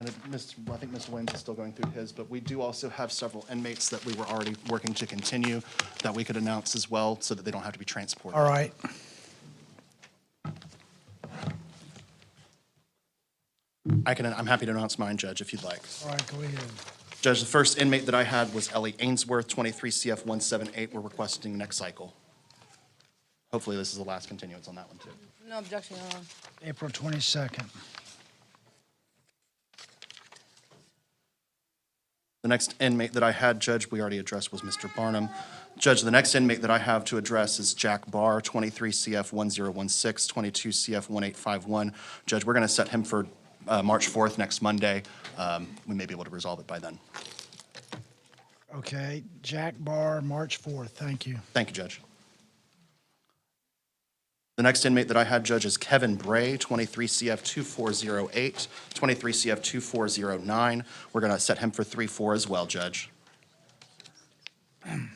I think Mr. Williams is still going through his, but we do also have several inmates that we were already working to continue that we could announce as well so that they don't have to be transported. All right. I'm happy to announce mine, Judge, if you'd like. All right, go ahead. Judge, the first inmate that I had was Ellie Ainsworth, 23 CF 178. We're requesting next cycle. Hopefully this is the last continuance on that one, too. No objection, Your Honor. April 22nd. The next inmate that I had, Judge, we already addressed, was Mr. Barnum. Judge, the next inmate that I have to address is Jack Barr, 23 CF 1016, 22 CF 1851. Judge, we're going to set him for March 4th, next Monday. We may be able to resolve it by then. Okay, Jack Barr, March 4th. Thank you. Thank you, Judge. The next inmate that I had, Judge, is Kevin Bray, 23 CF 2408, 23 CF 2409. We're going to set him for 3-4 as well, Judge. Did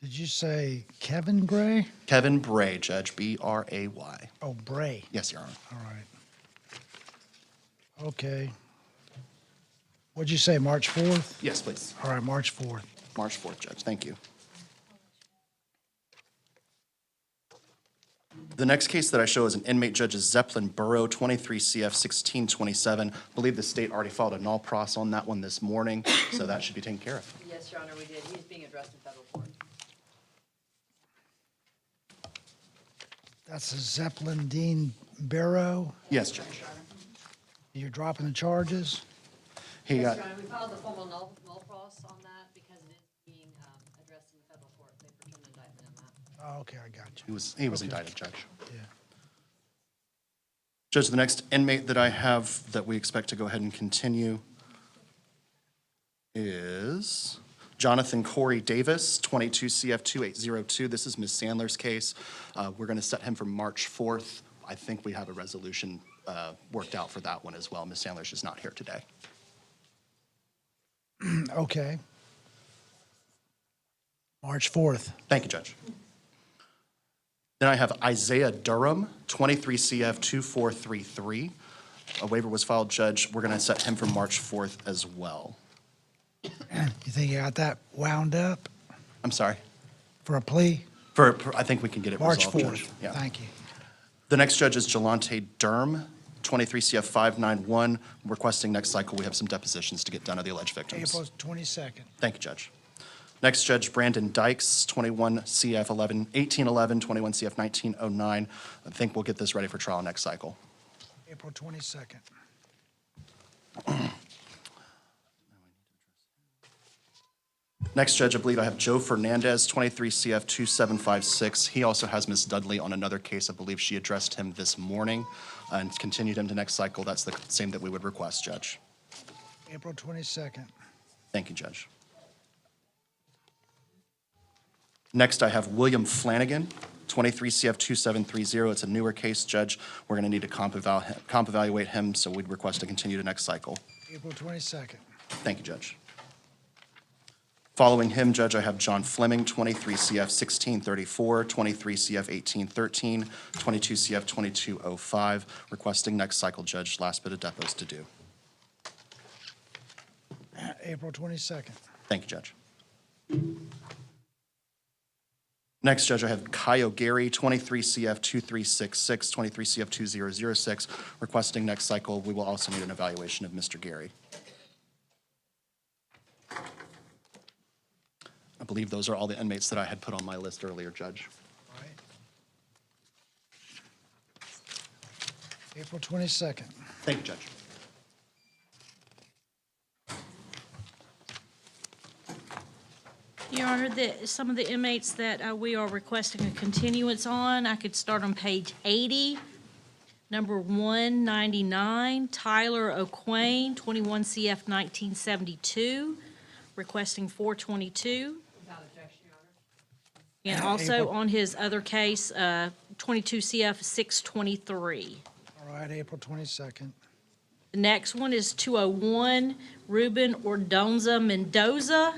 you say Kevin Gray? Kevin Bray, Judge, B-R-A-Y. Oh, Bray. Yes, Your Honor. All right. Okay. What'd you say, March 4th? Yes, please. All right, March 4th. March 4th, Judge. Thank you. The next case that I show is an inmate, Judge, is Zeppelin Burrow, 23 CF 1627. I believe the state already filed a null pros on that one this morning, so that should be taken care of. Yes, Your Honor, we did. He's being addressed in federal court. That's a Zeppelin Dean Barrow. Yes, Judge. You're dropping the charges? He Yes, got, Your Honor, we filed the formal null pros on that because it is being addressed in federal court. They returned an indictment on that. Oh, okay, I got you. he was indicted, Judge. Yeah. Judge, the next inmate that I have that we expect to go ahead and continue is Jonathan Corey Davis, 22 CF 2802. This is Ms. Sandler's case. We're going to set him for March 4th. I think we have a resolution worked out for that one as well. Ms. Sandler's just not here today. Okay. March 4th. Thank you, Judge. Then I have Isaiah Durham, 23 CF 2433. A waiver was filed, Judge. We're going to set him for March 4th as well. You think you got that wound up I'm sorry. for a plea? I think we can get it March resolved, 4th. Judge. Yeah. Thank you. The next judge is Jelante Durham, 23 CF 591. Requesting next cycle, we have some depositions to get done of the alleged victims. April 22nd. Thank you, Judge. Next judge, Brandon Dykes, 21 CF 1811, 21 CF 1909. I think we'll get this ready for trial next cycle. April 22nd. Next judge, I believe I have Joe Fernandez, 23 CF 2756. He also has Ms. Dudley on another case. I believe she addressed him this morning and continued him to next cycle. That's the same that we would request, Judge. April 22nd. Thank you, Judge. Next, I have William Flanagan, 23 CF 2730. It's a newer case, Judge. We're going to need to comp evaluate him, so we'd request to continue to next cycle. April 22nd. Thank you, Judge. Following him, Judge, I have John Fleming, 23 CF 1634, 23 CF 1813, 22 CF 2205, requesting next cycle, Judge. Last bit of depots to do. April 22nd. Thank you, Judge. Next, Judge, I have Kyle Gary, 23 CF 2366, 23 CF 2006, requesting next cycle. We will also need an evaluation of Mr. Gary. I believe those are all the inmates that I had put on my list earlier, Judge. All right. April 22nd. Thank you, Judge. Your Honor, some of the inmates that we are requesting a continuance on, I could start on page 80, number 199, Tyler O'Quain, 21 CF 1972, requesting 422. Without objection, Your Honor. And also on his other case, 22 CF 623. All right, April 22nd. The next one is 201, Ruben Ordonza Mendoza,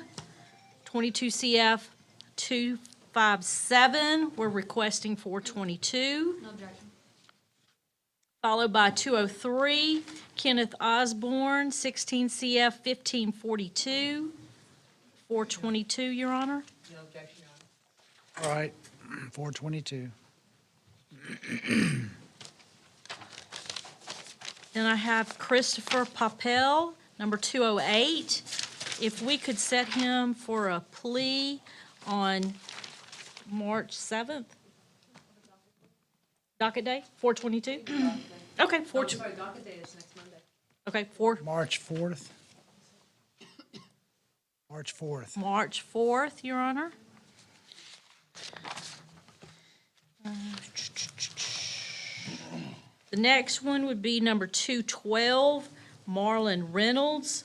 22 CF 257. We're requesting 422. No objection. followed by 203, Kenneth Osborne, 16 CF 1542, 422, Your Honor. All right, 422. Then I have Christopher Papel, number 208. If we could set him for a plea on March 7th? Docket day, 422? Okay, Sorry, docket day is next Monday. okay, March 4th. March 4th. March 4th, Your Honor. The next one would be number 212, Marlon Reynolds.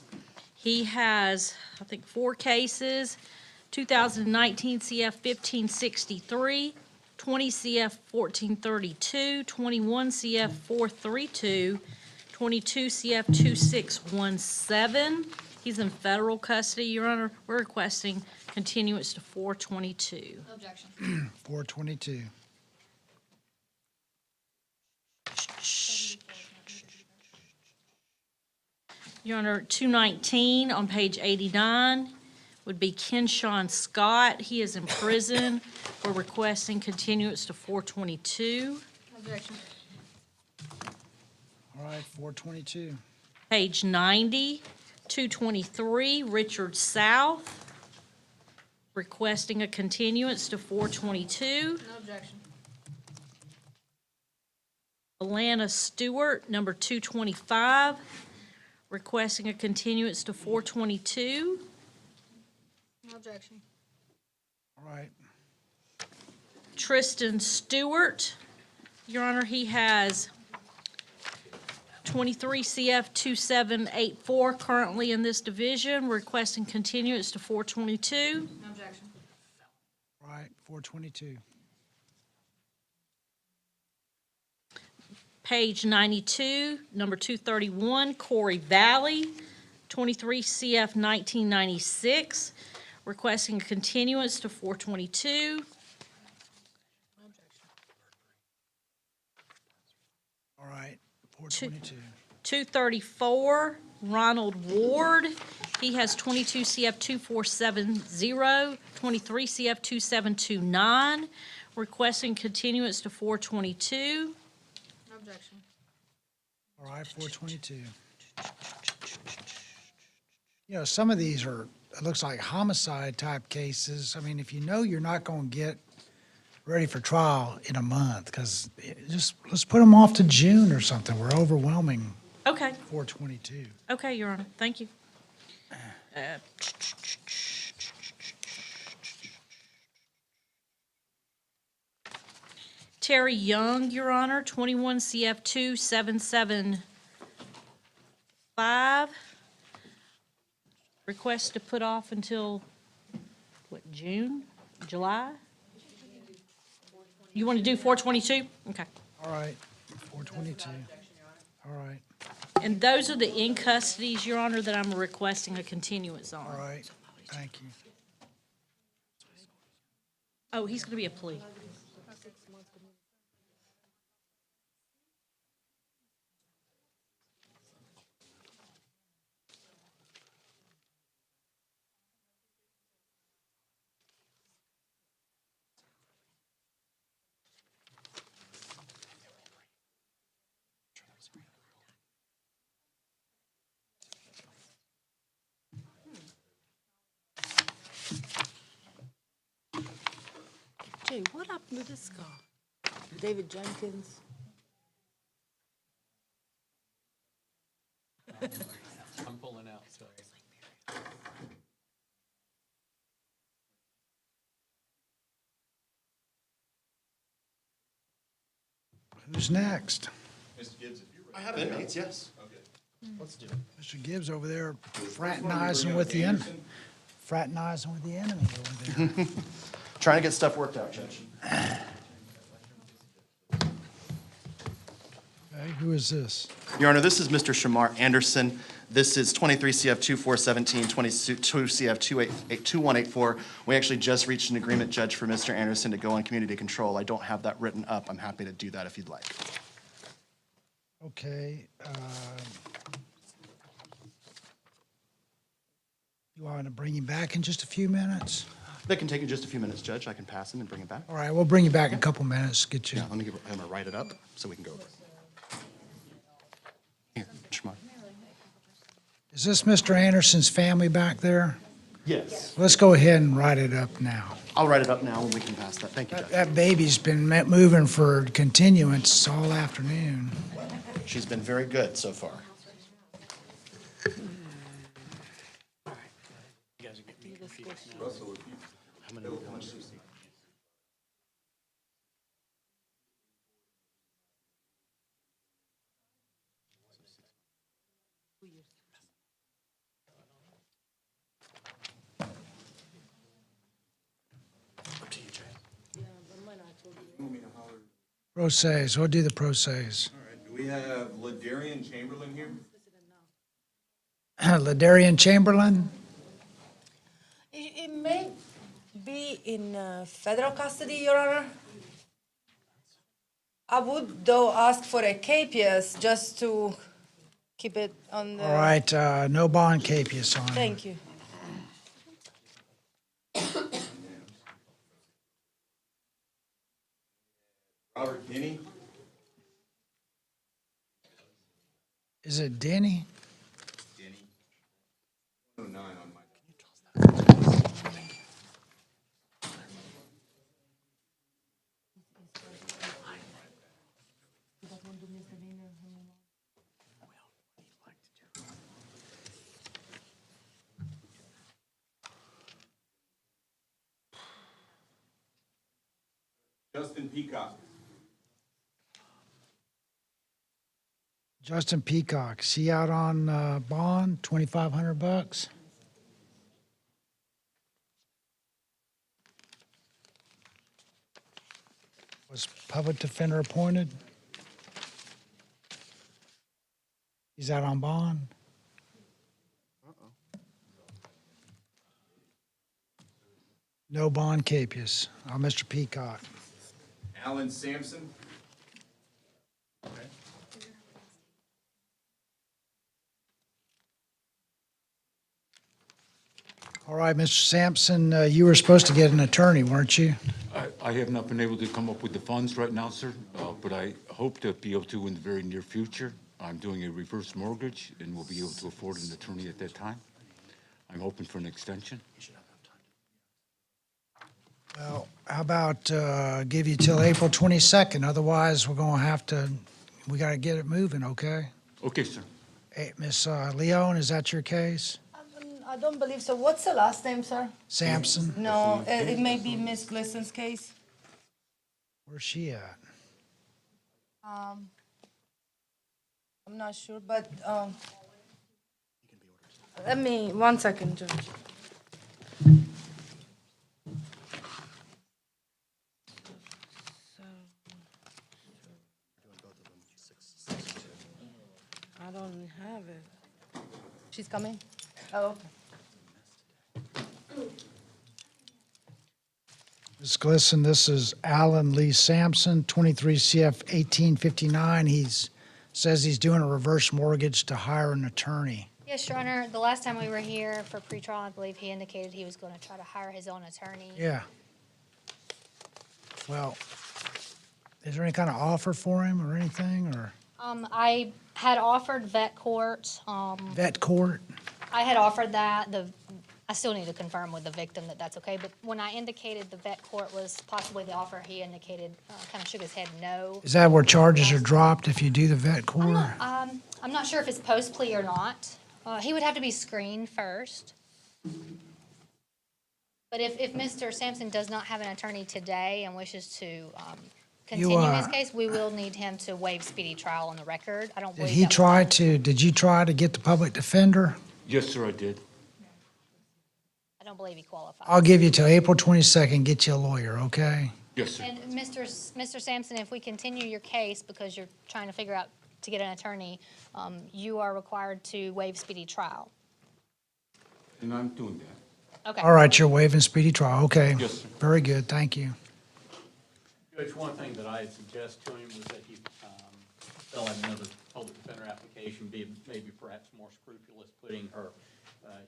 He has, I think, 4 cases, 2019 CF 1563, 20 CF 1432, 21 CF 432, 22 CF 2617. He's in federal custody, Your Honor. We're requesting continuance to 422. No objection. 422. Your Honor, 219 on page 89 would be Kenshawn Scott. He is in prison. We're requesting continuance to 422. No objection. All right, 422. Page 90, 223, Richard South, requesting a continuance to 422. No objection. Alana Stewart, number 225, requesting a continuance to 422. No objection. All right, Tristan Stewart, Your Honor, he has 23 CF 2784 currently in this division, requesting continuance to 422. No objection. all right, 422. Page 92, number 231, Corey Valley, 23 CF 1996, requesting a continuance to 422. No objection. All right, 422. 234, Ronald Ward. He has 22 CF 2470, 23 CF 2729, requesting continuance to 422. No objection. All right, 422. You know, some of these are, it looks like homicide type cases. I mean, if you know you're not going to get ready for trial in a month, because just, let's put them off to June or something. We're overwhelming Okay, 422. okay, Your Honor, thank you. Terry Young, Your Honor, 21 CF 2775. Request to put off until, what, June, July? You want to do 422? Okay. All right, 422. All right, And those are the in custodies, Your Honor, that I'm requesting a continuance on. all right, thank you. Oh, he's going to be a plea. Jay, what happened to this guy? David Jenkins? I'm pulling out, so. Who's next? I have inmates, yes. Let's do it. Mr. Gibbs over there fraternizing with the enemy over there. Trying to get stuff worked out, Judge. Okay, who is this? Your Honor, this is Mr. Shamar Anderson. This is 23 CF 2417, 22 CF 2184. We actually just reached an agreement, Judge, for Mr. Anderson to go on community control. I don't have that written up. I'm happy to do that if you'd like. Okay. You want to bring him back in just a few minutes? That can take just a few minutes, Judge. I can pass him and bring him back. All right, we'll bring you back in a couple minutes, get you. Yeah, I'm gonna write it up so we can go over it. Here, Shamar. Is this Mr. Anderson's family back there? Yes. Let's go ahead and write it up now. I'll write it up now and we can pass that. Thank you, Judge. That baby's been moving for continuance all afternoon. She's been very good so far. How much do you see? Up to you, Jay. Pro se's, we'll do the pro se's. All right, do we have Ladarian Chamberlain here? Ladarian Chamberlain? It may be in federal custody, Your Honor. I would, though, ask for a capias just to keep it on the... All right, no bond capias on him. Thank you. Robert Denny? Is it Denny? Denny. 109 on my... Justin Peacock. Justin Peacock, is he out on bond, $2,500? Was public defender appointed? He's out on bond? No bond capias. Mr. Peacock. Alan Sampson. All right, Mr. Sampson, you were supposed to get an attorney, weren't you? I have not been able to come up with the funds right now, sir, but I hope to be able to in the very near future. I'm doing a reverse mortgage and will be able to afford an attorney at that time. I'm hoping for an extension. Well, how about give you till April 22nd? Otherwise, we're going to have to, we got to get it moving, okay? Okay, sir. Hey, Miss Leon, is that your case? I don't believe so. What's the last name, sir? Sampson? No, it may be Miss Glisson's case. Where's she at? I'm not sure, but let me, 1 second, Judge. I don't have it. She's coming? Oh, okay. Ms. Glisson, this is Alan Lee Sampson, 23 CF 1859. Says he's doing a reverse mortgage to hire an attorney. Yes, Your Honor. The last time we were here for pretrial, I believe he indicated he was going to try to hire his own attorney. Yeah. Well, is there any kind of offer for him or anything, or I had offered vet court. vet court? I had offered that. I still need to confirm with the victim that that's okay. But when I indicated the vet court was possibly the offer, he indicated, kind of shook his head no. Is that where charges are dropped if you do the vet court? I'm not sure if it's post plea or not. He would have to be screened first. But if Mr. Sampson does not have an attorney today and wishes to continue his case, we will need him to waive speedy trial on the record. I don't believe Did you try to get the public defender? Yes, sir, I did. I don't believe he qualifies. I'll give you till April 22nd, get you a lawyer, okay? Yes, sir. And Mr. Sampson, if we continue your case because you're trying to figure out to get an attorney, you are required to waive speedy trial. And I'm doing that. Okay. All right, you're waiving speedy trial, okay. Yes, sir. Very good, thank you. Judge, one thing that I had suggested to him was that he fill out another application, be maybe perhaps more scrupulous, putting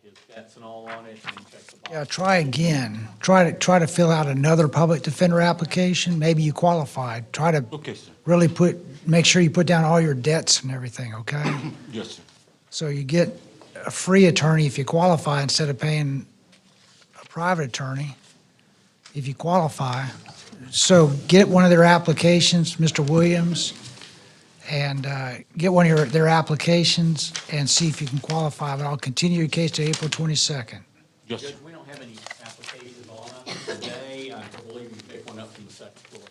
his debts and all on it, and check the box. Yeah, try again. Try to fill out another public defender application. Maybe you qualified. Try to Okay, sir. really make sure you put down all your debts and everything, okay? Yes, sir. So you get a free attorney if you qualify instead of paying a private attorney if you qualify. So get one of their applications, Mr. Williams, and get one of their applications and see if you can qualify. But I'll continue your case to April 22nd. Yes, sir. Judge, we don't have any applications on us today. I believe you picked one up from the second floor.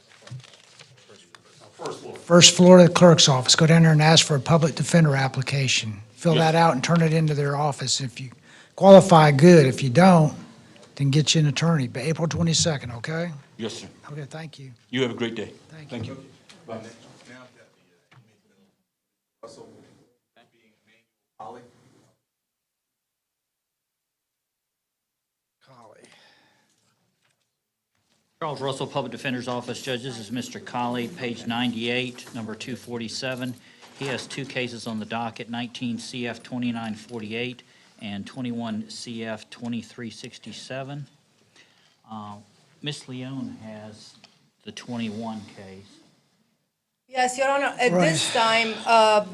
First floor. First floor of the clerk's office. Go down there and ask for a public defender application. Fill Yes. that out and turn it into their office. If you qualify, good. If you don't, then get you an attorney. But April 22nd, okay? Yes, sir. Okay, thank you. You have a great day. Thank you. Now that the Russell being Emmanuel Colley. Charles Russell, Public Defender's Office. Judge, this is Mr. Colley, page 98, number 247. He has two cases on the docket, 19 CF 2948 and 21 CF 2367. Ms. Leone has the 21 case. Yes, Your Honor, at Right. this time,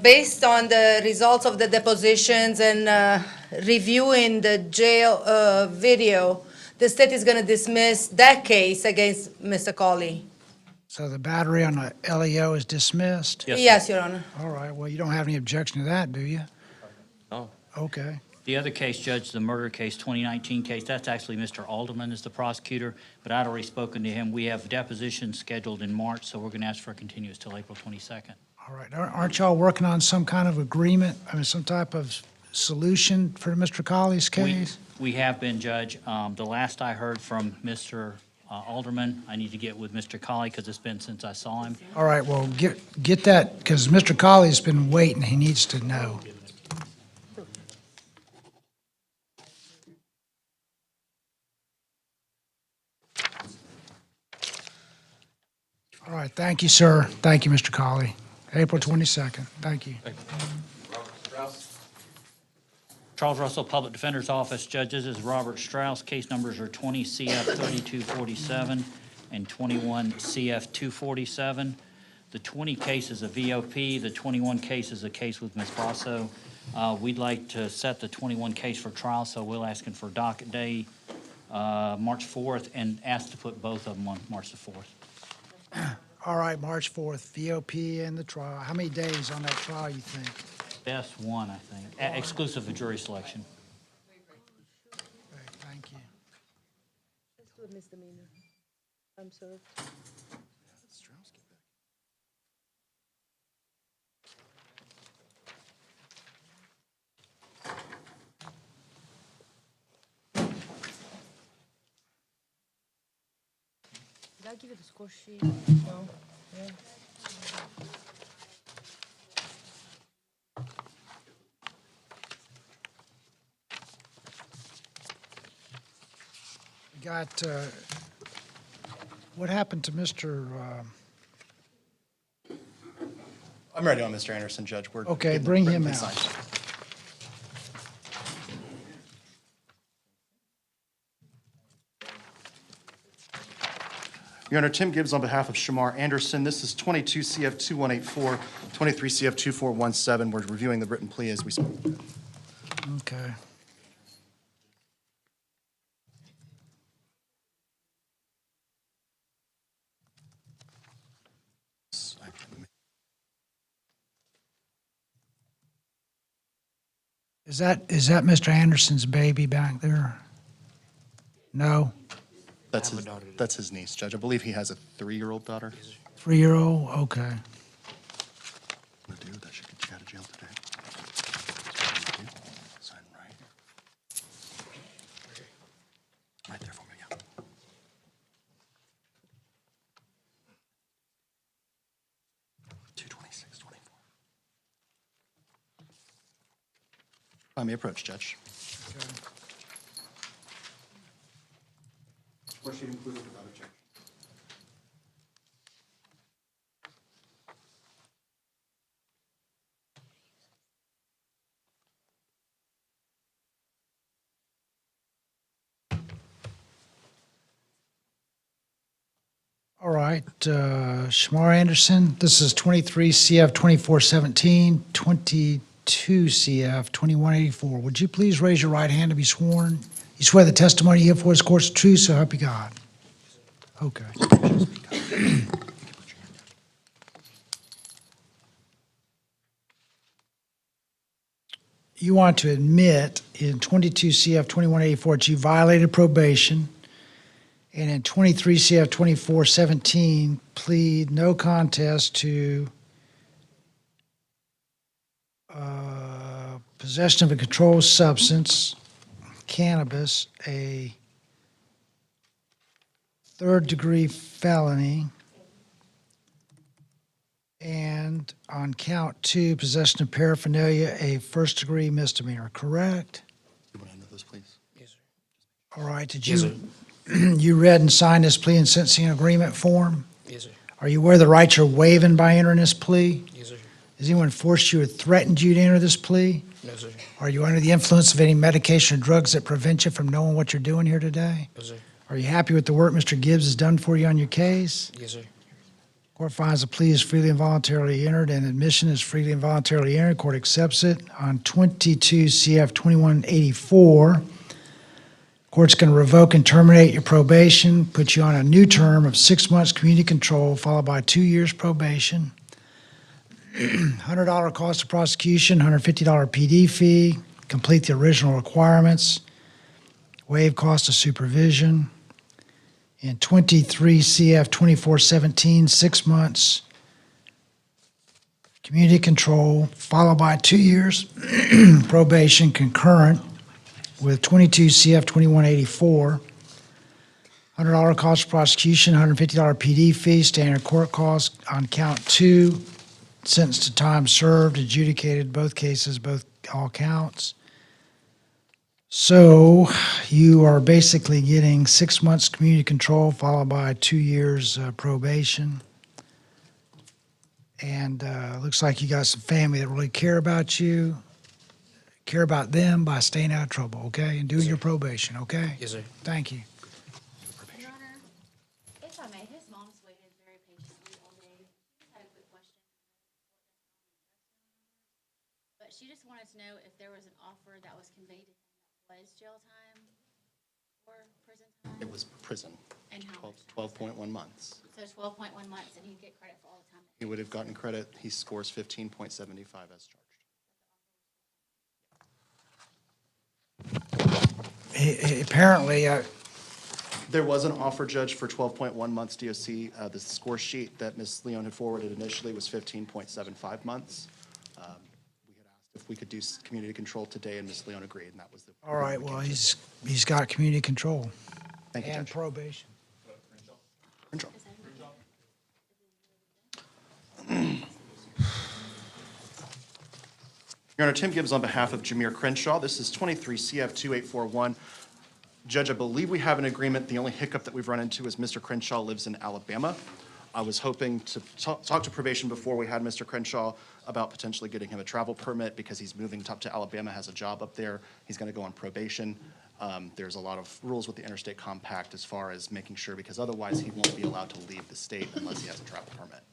based on the results of the depositions and reviewing the jail video, the state is going to dismiss that case against Mr. Colley. So the battery on the LEO is dismissed? Yes, sir. Yes, Your Honor. All right, well, you don't have any objection to that, do you? No. Okay. The other case, Judge, the murder case, 2019 case, that's actually Mr. Alderman is the prosecutor, but I'd already spoken to him. We have depositions scheduled in March, so we're going to ask for a continuance till April 22nd. All right, aren't y'all working on some kind of agreement, some type of solution for Mr. Colley's case? We have been, Judge. The last I heard from Mr. Alderman, I need to get with Mr. Colley because it's been since I saw him. All right, well, get that, because Mr. Colley's been waiting, he needs to know. All right, thank you, sir. Thank you, Mr. Colley. April 22nd, thank you. Charles Russell, Public Defender's Office. Judges, this is Robert Strauss. Case numbers are 20 CF 3247 and 21 CF 247. The 20 case is a VOP. The 21 case is a case with Ms. Basso. We'd like to set the 21 case for trial, so we're asking for docket day March 4th and ask to put both of them on March the 4th. All right, March 4th, VOP and the trial. How many days on that trial, you think? Best one, I think, exclusive of jury selection. Okay, thank you. Let's do a misdemeanor. I'm sorry. Did I give you the score sheet? No? Yeah. We got, what happened to Mr., I'm ready on Mr. Anderson, Judge. We're Okay, getting bring ready him to out. sign. Your Honor, Tim Gibbs on behalf of Shamar Anderson. This is 22 CF 2184, 23 CF 2417. We're reviewing the written plea as we speak. okay. Is that Mr. Anderson's baby back there? No? That's his niece, Judge. I believe he has a 3-year-old daughter. 3-year-old? Okay. What to do? That should get you out of jail today. Sign right. Right there for me, yeah. I may approach, Judge. Score sheet included without objection. All right, Shamar Anderson, this is 23 CF 2417, 22 CF 2184. Would you please raise your right hand to be sworn? You swear the testimony you give before this court is true, so help you God. Okay. You want to admit in 22 CF 2184 that you violated probation, and in 23 CF 2417 plead no contest to possession of a controlled substance, cannabis, a third-degree felony, and on count 2, possession of paraphernalia, a first-degree misdemeanor, correct? You want to know those, please? All right, did Yes, you, you read and signed this plea and sentencing agreement form? Yes, sir. Are you aware of the rights you're waiving by entering this plea? Yes, sir. Has anyone forced you or threatened you to enter this plea? No, sir. Are you under the influence of any medication or drugs that prevent you from knowing what you're doing here today? Yes, sir. Are you happy with the work Mr. Gibbs has done for you on your case? Yes, sir. Court finds the plea is freely and voluntarily entered and admission is freely and voluntarily entered. Court accepts it. On 22 CF 2184, court's going to revoke and terminate your probation, put you on a new term of 6 months community control, followed by 2 years probation. $100 cost of prosecution, $150 PD fee, complete the original requirements, waive cost of supervision. In 23 CF 2417, 6 months community control, followed by 2 years probation concurrent with 22 CF 2184. $100 cost of prosecution, $150 PD fee, standard court cost on count 2, sentenced to time served, adjudicated both cases, all counts. So you are basically getting 6 months community control followed by 2 years probation. And looks like you got some family that really care about you, care about them by staying out of trouble, okay? And doing your probation, okay? Yes, sir. Thank you. Your Honor, if I may, his mom's waited very patiently all day. Just had a quick question. But she just wanted to know if there was an offer that was conveyed to him that was jail time or prison time? It was prison, And how much? 12.1 months. So 12.1 months, and he'd get credit for all the time. He would have gotten credit. He scores 15.75 as charged. Apparently, There was an offer, Judge, for 12.1 months DOC. The score sheet that Ms. Leon had forwarded initially was 15.75 months. We had asked if we could do community control today, and Ms. Leon agreed, and that was the. all right, well, he's got community control Thank you, and Judge. probation. Crenshaw. Your Honor, Tim Gibbs on behalf of Jameer Crenshaw. This is 23 CF 2841. Judge, I believe we have an agreement. The only hiccup that we've run into is Mr. Crenshaw lives in Alabama. I was hoping to talk to probation before we had Mr. Crenshaw about potentially getting him a travel permit because he's moving up to Alabama, has a job up there. He's going to go on probation. There's a lot of rules with the interstate compact as far as making sure, because otherwise he won't be allowed to leave the state unless he has a travel permit.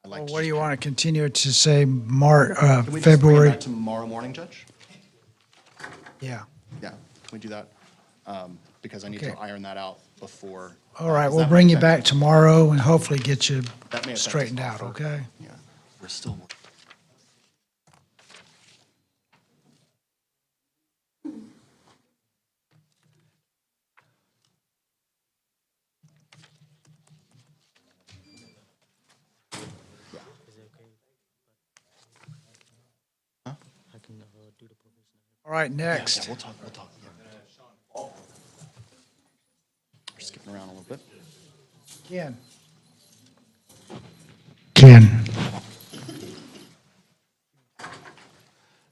I'd like Well, to what do just- you want to continue to say, Can we just bring it February? back tomorrow morning, Judge? Yeah. Yeah, can we do that? Because I need Okay. to iron that out before. All right, does we'll that bring make you back sense? tomorrow and hopefully get you That may affect his straightened out, offer. okay? Yeah, we're still. All right, Yeah, next. we'll talk, yeah. We're skipping around a little bit. Ken. Ken.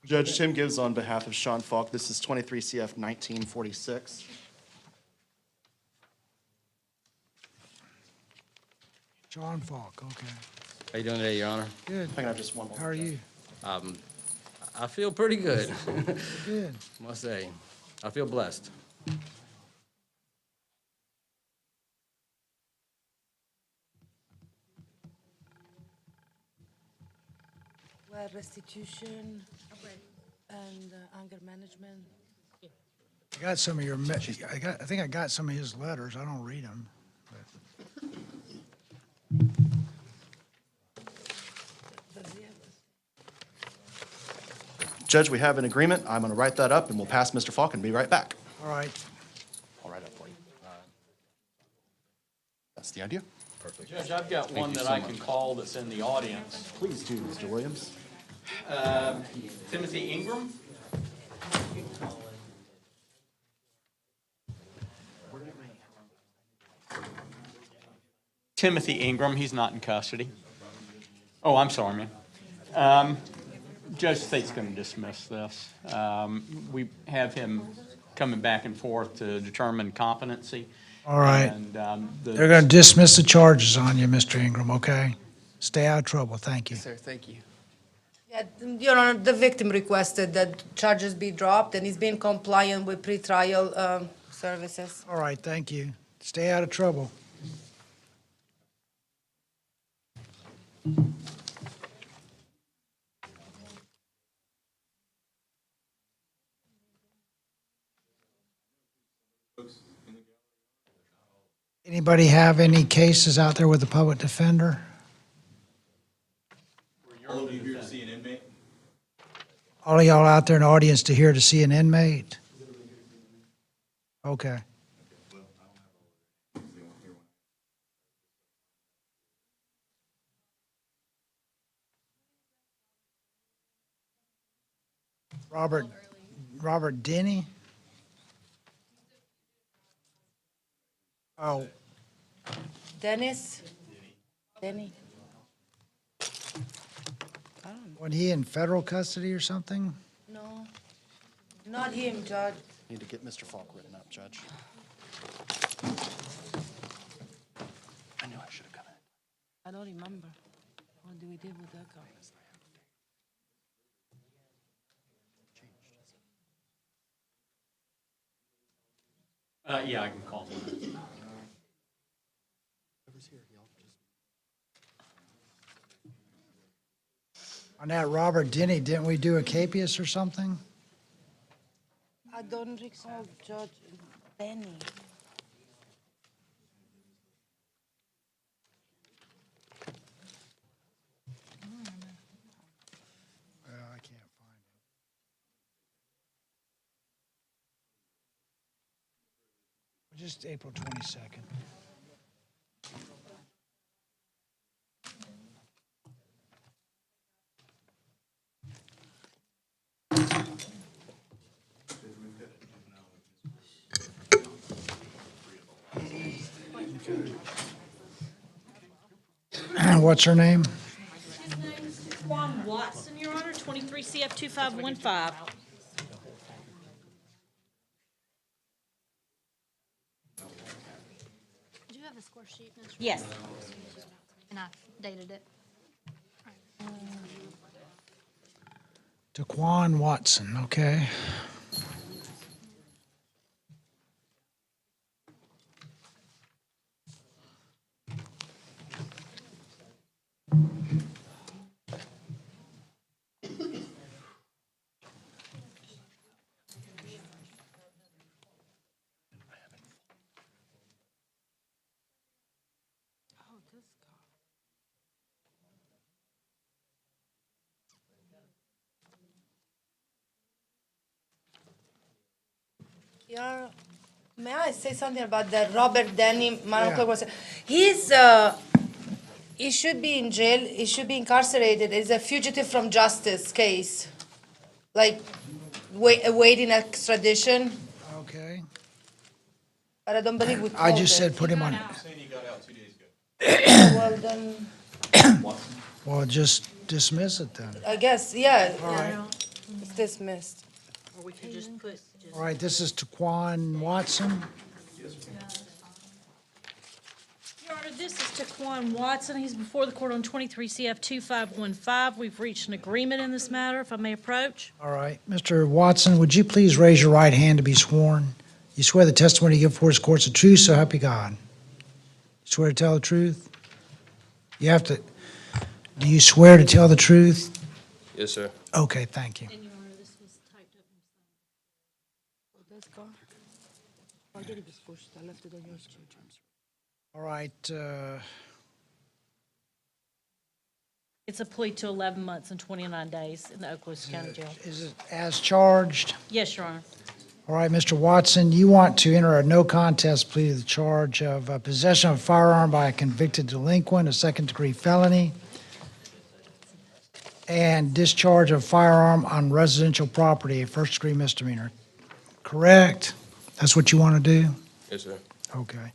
Judge Tim Gibbs on behalf of Sean Faulk. This is 23 CF 1946. John Falk, okay. How you doing today, Your Honor? Good. I can have just one more. How are you? I feel pretty good, Good. must say. I feel blessed. Well, restitution and anger management. I got some of your, I think I got some of his letters. I don't read them. Judge, we have an agreement. I'm going to write that up, and we'll pass Mr. Faulk and be right back. All right. I'll write it up for you. That's the idea. Judge, I've got one that I can call that's in the audience. Please do, Mr. Williams. Timothy Ingram? Timothy Ingram, he's not in custody. Oh, I'm sorry, man. Judge State's going to dismiss this. We have him coming back and forth to determine competency. All right. And They're going to dismiss the charges on you, Mr. Ingram, okay? Stay out of trouble. Thank you. Sir, thank you. Yeah, Your Honor, the victim requested that charges be dropped, and he's been compliant with pretrial services. All right, thank you. Stay out of trouble. Anybody have any cases out there with the public defender? All of you here to see an inmate? All of y'all out there in the audience to here to see an inmate? Okay. Robert Denny? Oh, Dennis? Denny? was he in federal custody or something? No, not him, Judge. Need to get Mr. Faulk written up, Judge. I knew I should have come in. I don't remember. What do we do with that guy? Yeah, I can call him. On that Robert Denny, didn't we do a capias or something? I don't recall, Judge. Denny. I can't find it. Just April 22nd. What's her name? His name is Taquan Watson, Your Honor, 23 CF 2515. Do you have the score sheet, Ms. Yes. And I dated it. Taquan Watson, okay. Yeah, may I say something about that Robert Denny? Yeah. He should be in jail. He should be incarcerated. It's a fugitive from justice case, like awaiting extradition. Okay. But I don't believe we I called just it. said put him on, Saying he got out 2 days ago. Well, then, well, just dismiss it then. I guess, yeah. All right. It's dismissed. Or we could just put, All right, this is Taquan Watson. Your Honor, this is Taquan Watson. He's before the court on 23 CF 2515. We've reached an agreement in this matter, if I may approach. All right. Mr. Watson, would you please raise your right hand to be sworn? You swear the testimony you give before this court's the truth, so help you God. You swear to tell the truth? You have to, do you swear to tell the truth? Yes, sir. Okay, thank you. And Your Honor, this was typed up and signed. That's gone. I did it before. I left it on yours too. All right, It's a plea to 11 months and 29 days in the Okaloosa County Jail. is it as charged? Yes, Your Honor. All right, Mr. Watson, you want to enter a no contest plea to the charge of possession of a firearm by a convicted delinquent, a second-degree felony, and discharge of firearm on residential property, a first-degree misdemeanor. Correct? That's what you want to do? Yes, sir. Okay.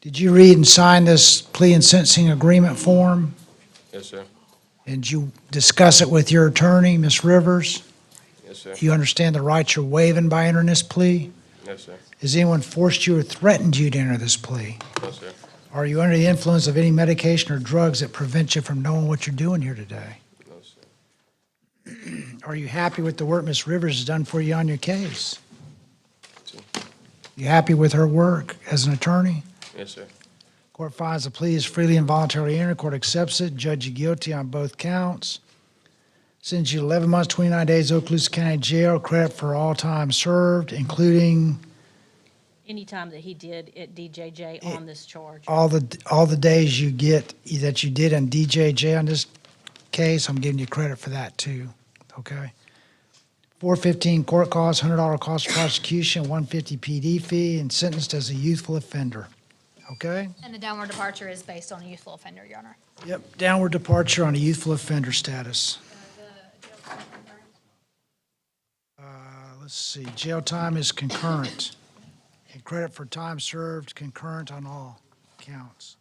Did you read and sign this plea and sentencing agreement form? Yes, sir. Did you discuss it with your attorney, Ms. Rivers? Yes, sir. You understand the rights you're waiving by entering this plea? Yes, sir. Has anyone forced you or threatened you to enter this plea? Yes, sir. Are you under the influence of any medication or drugs that prevent you from knowing what you're doing here today? No, sir. Are you happy with the work Ms. Rivers has done for you on your case? Sir. You happy with her work as an attorney? Yes, sir. Court finds the plea is freely and voluntarily entered. Court accepts it. Judge you guilty on both counts. Sends you 11 months, 29 days, Okaloosa County Jail. Credit for all time served, including Any time that he did at DJJ on this charge. all the days you get that you did on DJJ on this case. I'm giving you credit for that too. Okay. $415 court costs, $100 cost of prosecution, $150 PD fee, and sentenced as a youthful offender. Okay? And the downward departure is based on a youthful offender, Your Honor. Yep, downward departure on a youthful offender status. Let's see, jail time is concurrent. And credit for time served, concurrent on all counts.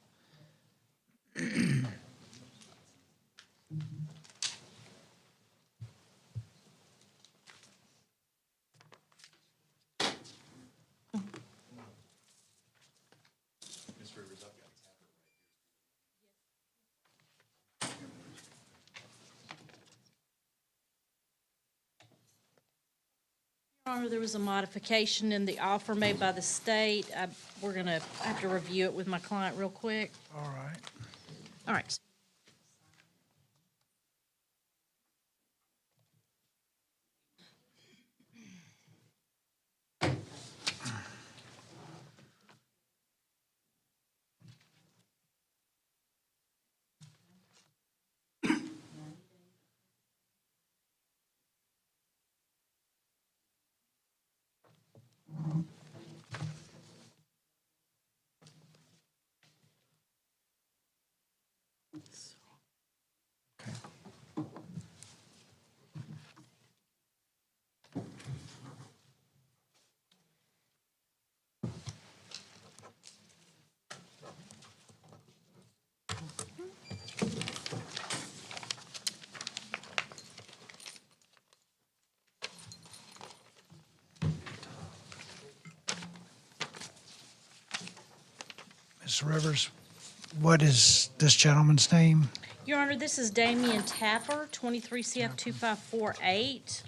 Your Honor, there was a modification in the offer made by the state. We're going to have to review it with my client real quick. All right. All right. Ms. Rivers, what is this gentleman's name? Your Honor, this is Damian Tapper, 23 CF 2548.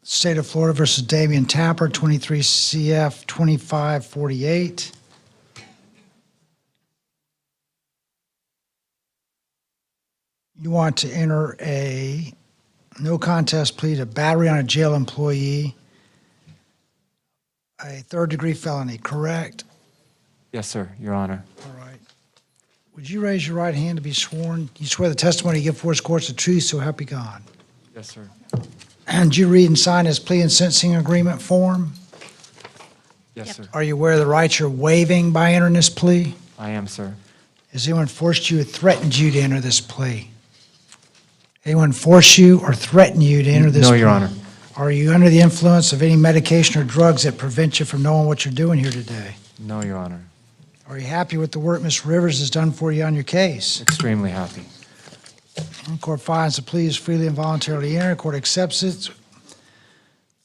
State of Florida versus Damian Tapper, 23 CF 2548. You want to enter a no contest plea to battery on a jail employee, a third-degree felony, correct? Yes, sir, Your Honor. All right. Would you raise your right hand to be sworn? You swear the testimony you give before this court is the truth, so help you God. Yes, sir. And did you read and sign his plea and sentencing agreement form? Yes, sir. Are you aware of the rights you're waiving by entering this plea? I am, sir. Has anyone forced you or threatened you to enter this plea? Anyone force you or threaten you to enter this plea? No, Your Honor. Are you under the influence of any medication or drugs that prevent you from knowing what you're doing here today? No, Your Honor. Are you happy with the work Ms. Rivers has done for you on your case? Extremely happy. The court finds the plea is freely and voluntarily entered. Court accepts it.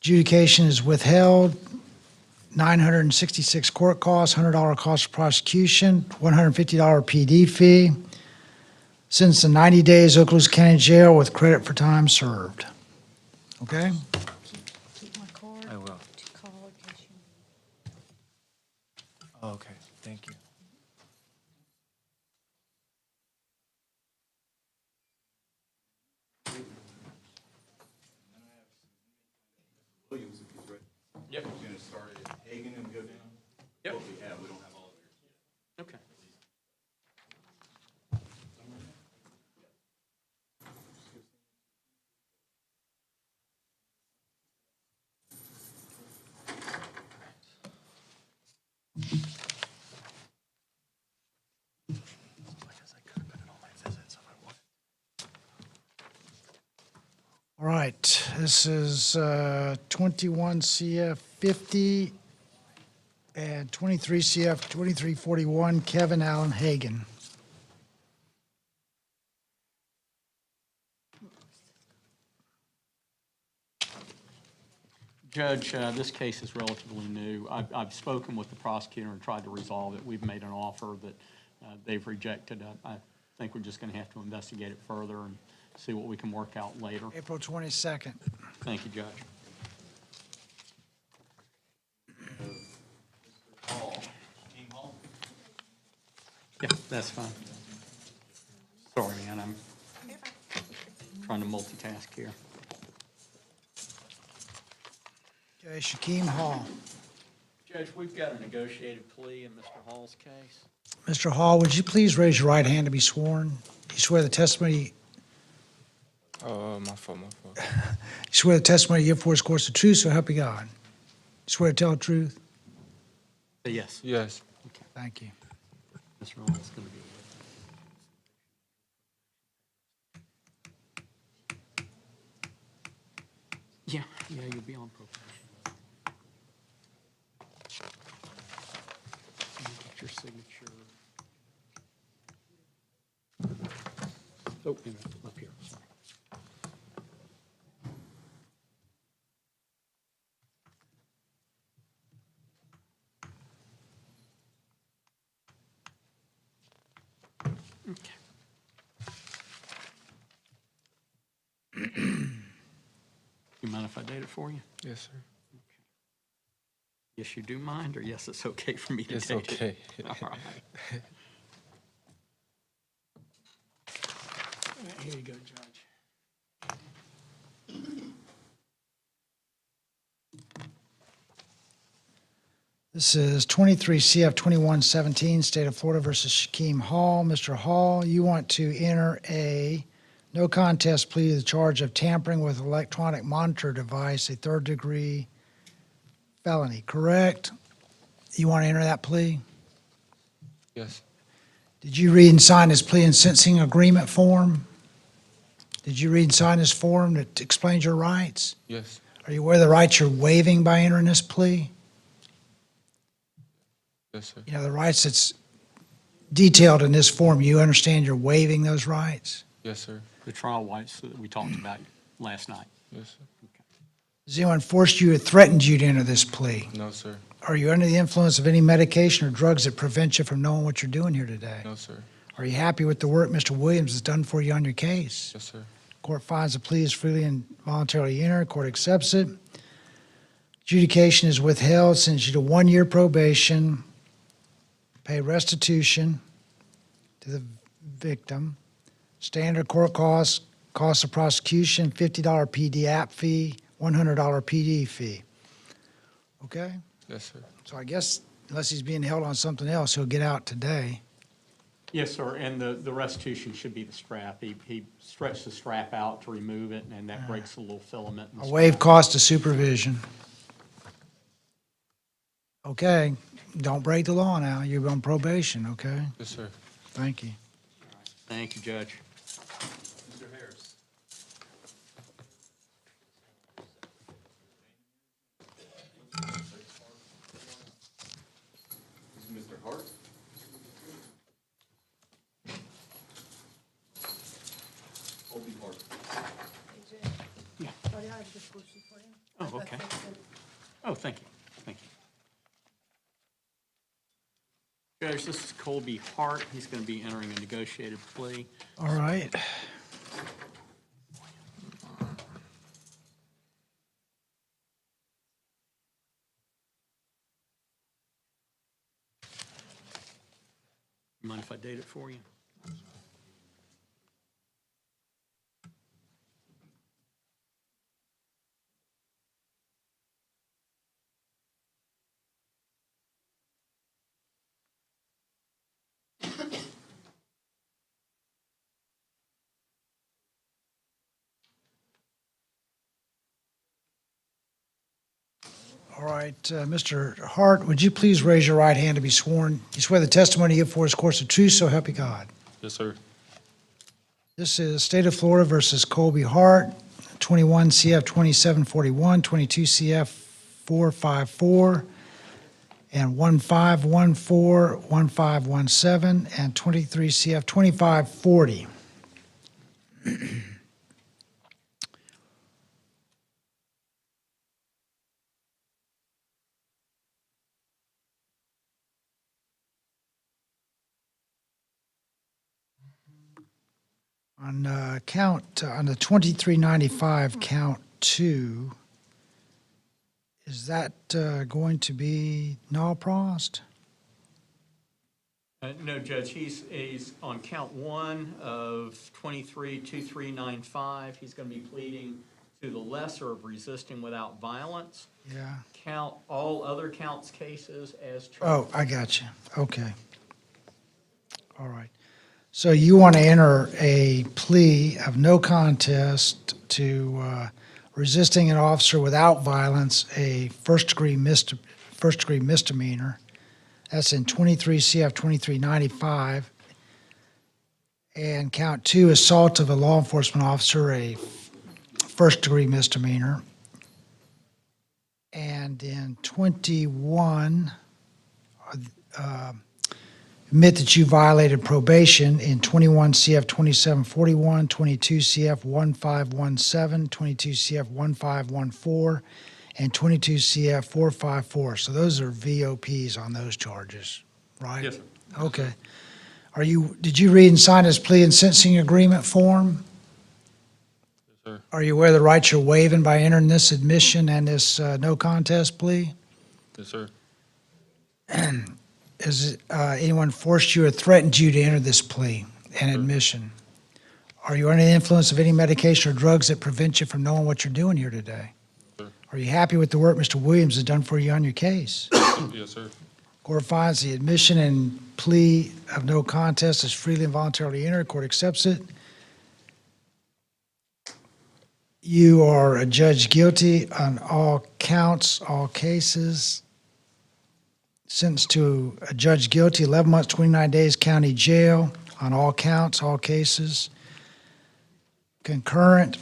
Adjudication is withheld. $966 court costs, $100 cost of prosecution, $150 PD fee. Sentenced to 90 days Okaloosa County Jail with credit for time served. Okay? Keep my card. I will. To call in case you- Oh, okay, thank you. Williams, if he's ready. Yep. We're gonna start at Hagan and go down. Yep. What we don't have all of yours. Okay. All right, this is 21 CF 50 and 23 CF 2341, Kevin Allen Hagan. Judge, this case is relatively new. I've spoken with the prosecutor and tried to resolve it. We've made an offer that they've rejected. I think we're just going to have to investigate it further and see what we can work out later. April 22nd. Thank you, Judge. King Hall? Yeah, that's fine. Sorry, man, I'm trying to multitask here. Okay, Shaquem Hall. Judge, we've got a negotiated plea in Mr. Hall's case. Mr. Hall, would you please raise your right hand to be sworn? You swear the testimony, Oh, my fault. you swear the testimony you give before this court is the truth, so help you God. You swear to tell the truth? Yes, Yes. Thank you. Mr. Hall is going to be. Yeah, you'll be on probation. Let me get your signature. Oh, wait a minute, up here, sorry. Okay. You mind if I date it for you? Yes, sir. Yes, you do mind, or yes, it's okay for me to It's date it? okay. All right. Here you go, Judge. This is 23 CF 2117, State of Florida versus Shaquem Hall. Mr. Hall, you want to enter a no contest plea to the charge of tampering with electronic monitor device, a third-degree felony, correct? You want to enter that plea? Yes. Did you read and sign this plea and sentencing agreement form? Did you read and sign this form that explains your rights? Yes. Are you aware of the rights you're waiving by entering this plea? Yes, sir. You know, the rights that's detailed in this form, you understand you're waiving those rights? Yes, sir. The trial rights that we talked about last night. Yes, sir. Has anyone forced you or threatened you to enter this plea? No, sir. Are you under the influence of any medication or drugs that prevent you from knowing what you're doing here today? No, sir. Are you happy with the work Mr. Williams has done for you on your case? Yes, sir. Court finds the plea is freely and voluntarily entered. Court accepts it. Adjudication is withheld, sends you to 1-year probation, pay restitution to the victim, standard court costs, cost of prosecution, $50 PD app fee, $100 PD fee. Okay? Yes, sir. So I guess unless he's being held on something else, he'll get out today. Yes, sir, and the restitution should be the strap. He stretched the strap out to remove it, and that breaks the little filament in the A waive strap. cost of supervision. Okay, don't break the law now. You're on probation, okay? Yes, sir. Thank you. Thank you, Judge. Mr. Harris? This is Mr. Hart? Opie Hart. Oh, okay. Oh, thank you, thank you. Judge, this is Colby Hart. He's going to be entering a negotiated plea. All right. Mind if I date it for you? All right, Mr. Hart, would you please raise your right hand to be sworn? You swear the testimony you give for is course of truth, so help you God. Yes, sir. This is State of Florida versus Colby Hart, 21 CF 2741, 22 CF 454, and 1514, 1517, and 23 CF 2540. On the 2395, count 2, is that going to be null prost? No, Judge, he's on count 1 of 232395. He's going to be pleading to the lesser of resisting without violence. Yeah. Count all other counts cases as Oh, charged. I got you. Okay. All right. So you want to enter a plea of no contest to resisting an officer without violence, a first-degree misdemeanor. That's in 23 CF 2395. And count 2, assault of a law enforcement officer, a first-degree misdemeanor. And in 21, admit that you violated probation in 21 CF 2741, 22 CF 1517, 22 CF 1514, and 22 CF 454. So those are VOPs on those charges, right? Yes, sir. Okay. Did you read and sign this plea and sentencing agreement form? Yes, sir. Are you aware of the rights you're waiving by entering this admission and this no contest plea? Yes, sir. Has anyone forced you or threatened you to enter this plea and admission? Are you under the influence of any medication or drugs that prevent you from knowing what you're doing here today? Sir. Are you happy with the work Mr. Williams has done for you on your case? Yes, sir. Court finds the admission and plea of no contest is freely and voluntarily entered. Court accepts it. You are adjudged guilty on all counts, all cases. Sentenced to a judge guilty, 11 months, 29 days county jail on all counts, all cases. Concurrent,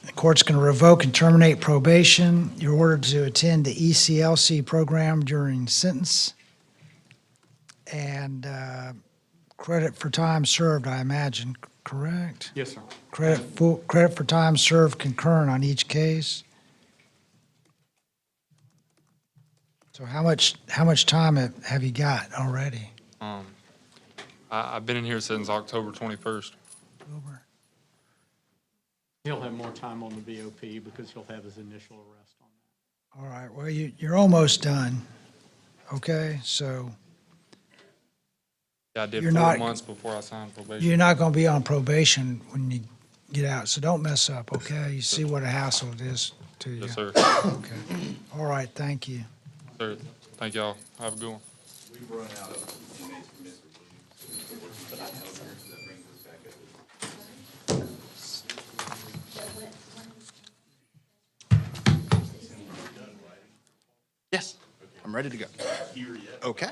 the court's going to revoke and terminate probation. You're ordered to attend the ECLC program during sentence. And credit for time served, I imagine, correct? Yes, sir. Credit for time served concurrent on each case. So how much time have you got already? I've been in here since October 21st. Over. He'll have more time on the VOP because he'll have his initial arrest on that. All right, well, you're almost done, okay? So Yeah, I did You're 4 not- months before I signed probation. you're not going to be on probation when you get out, so don't mess up, okay? You see what a hassle it is to you. Yes, sir. Okay. All right, thank you. Sir, thank y'all. Have a good one. We've run out of inmates for misreviews, but I know that brings us back up. Yes, I'm ready to go. Okay,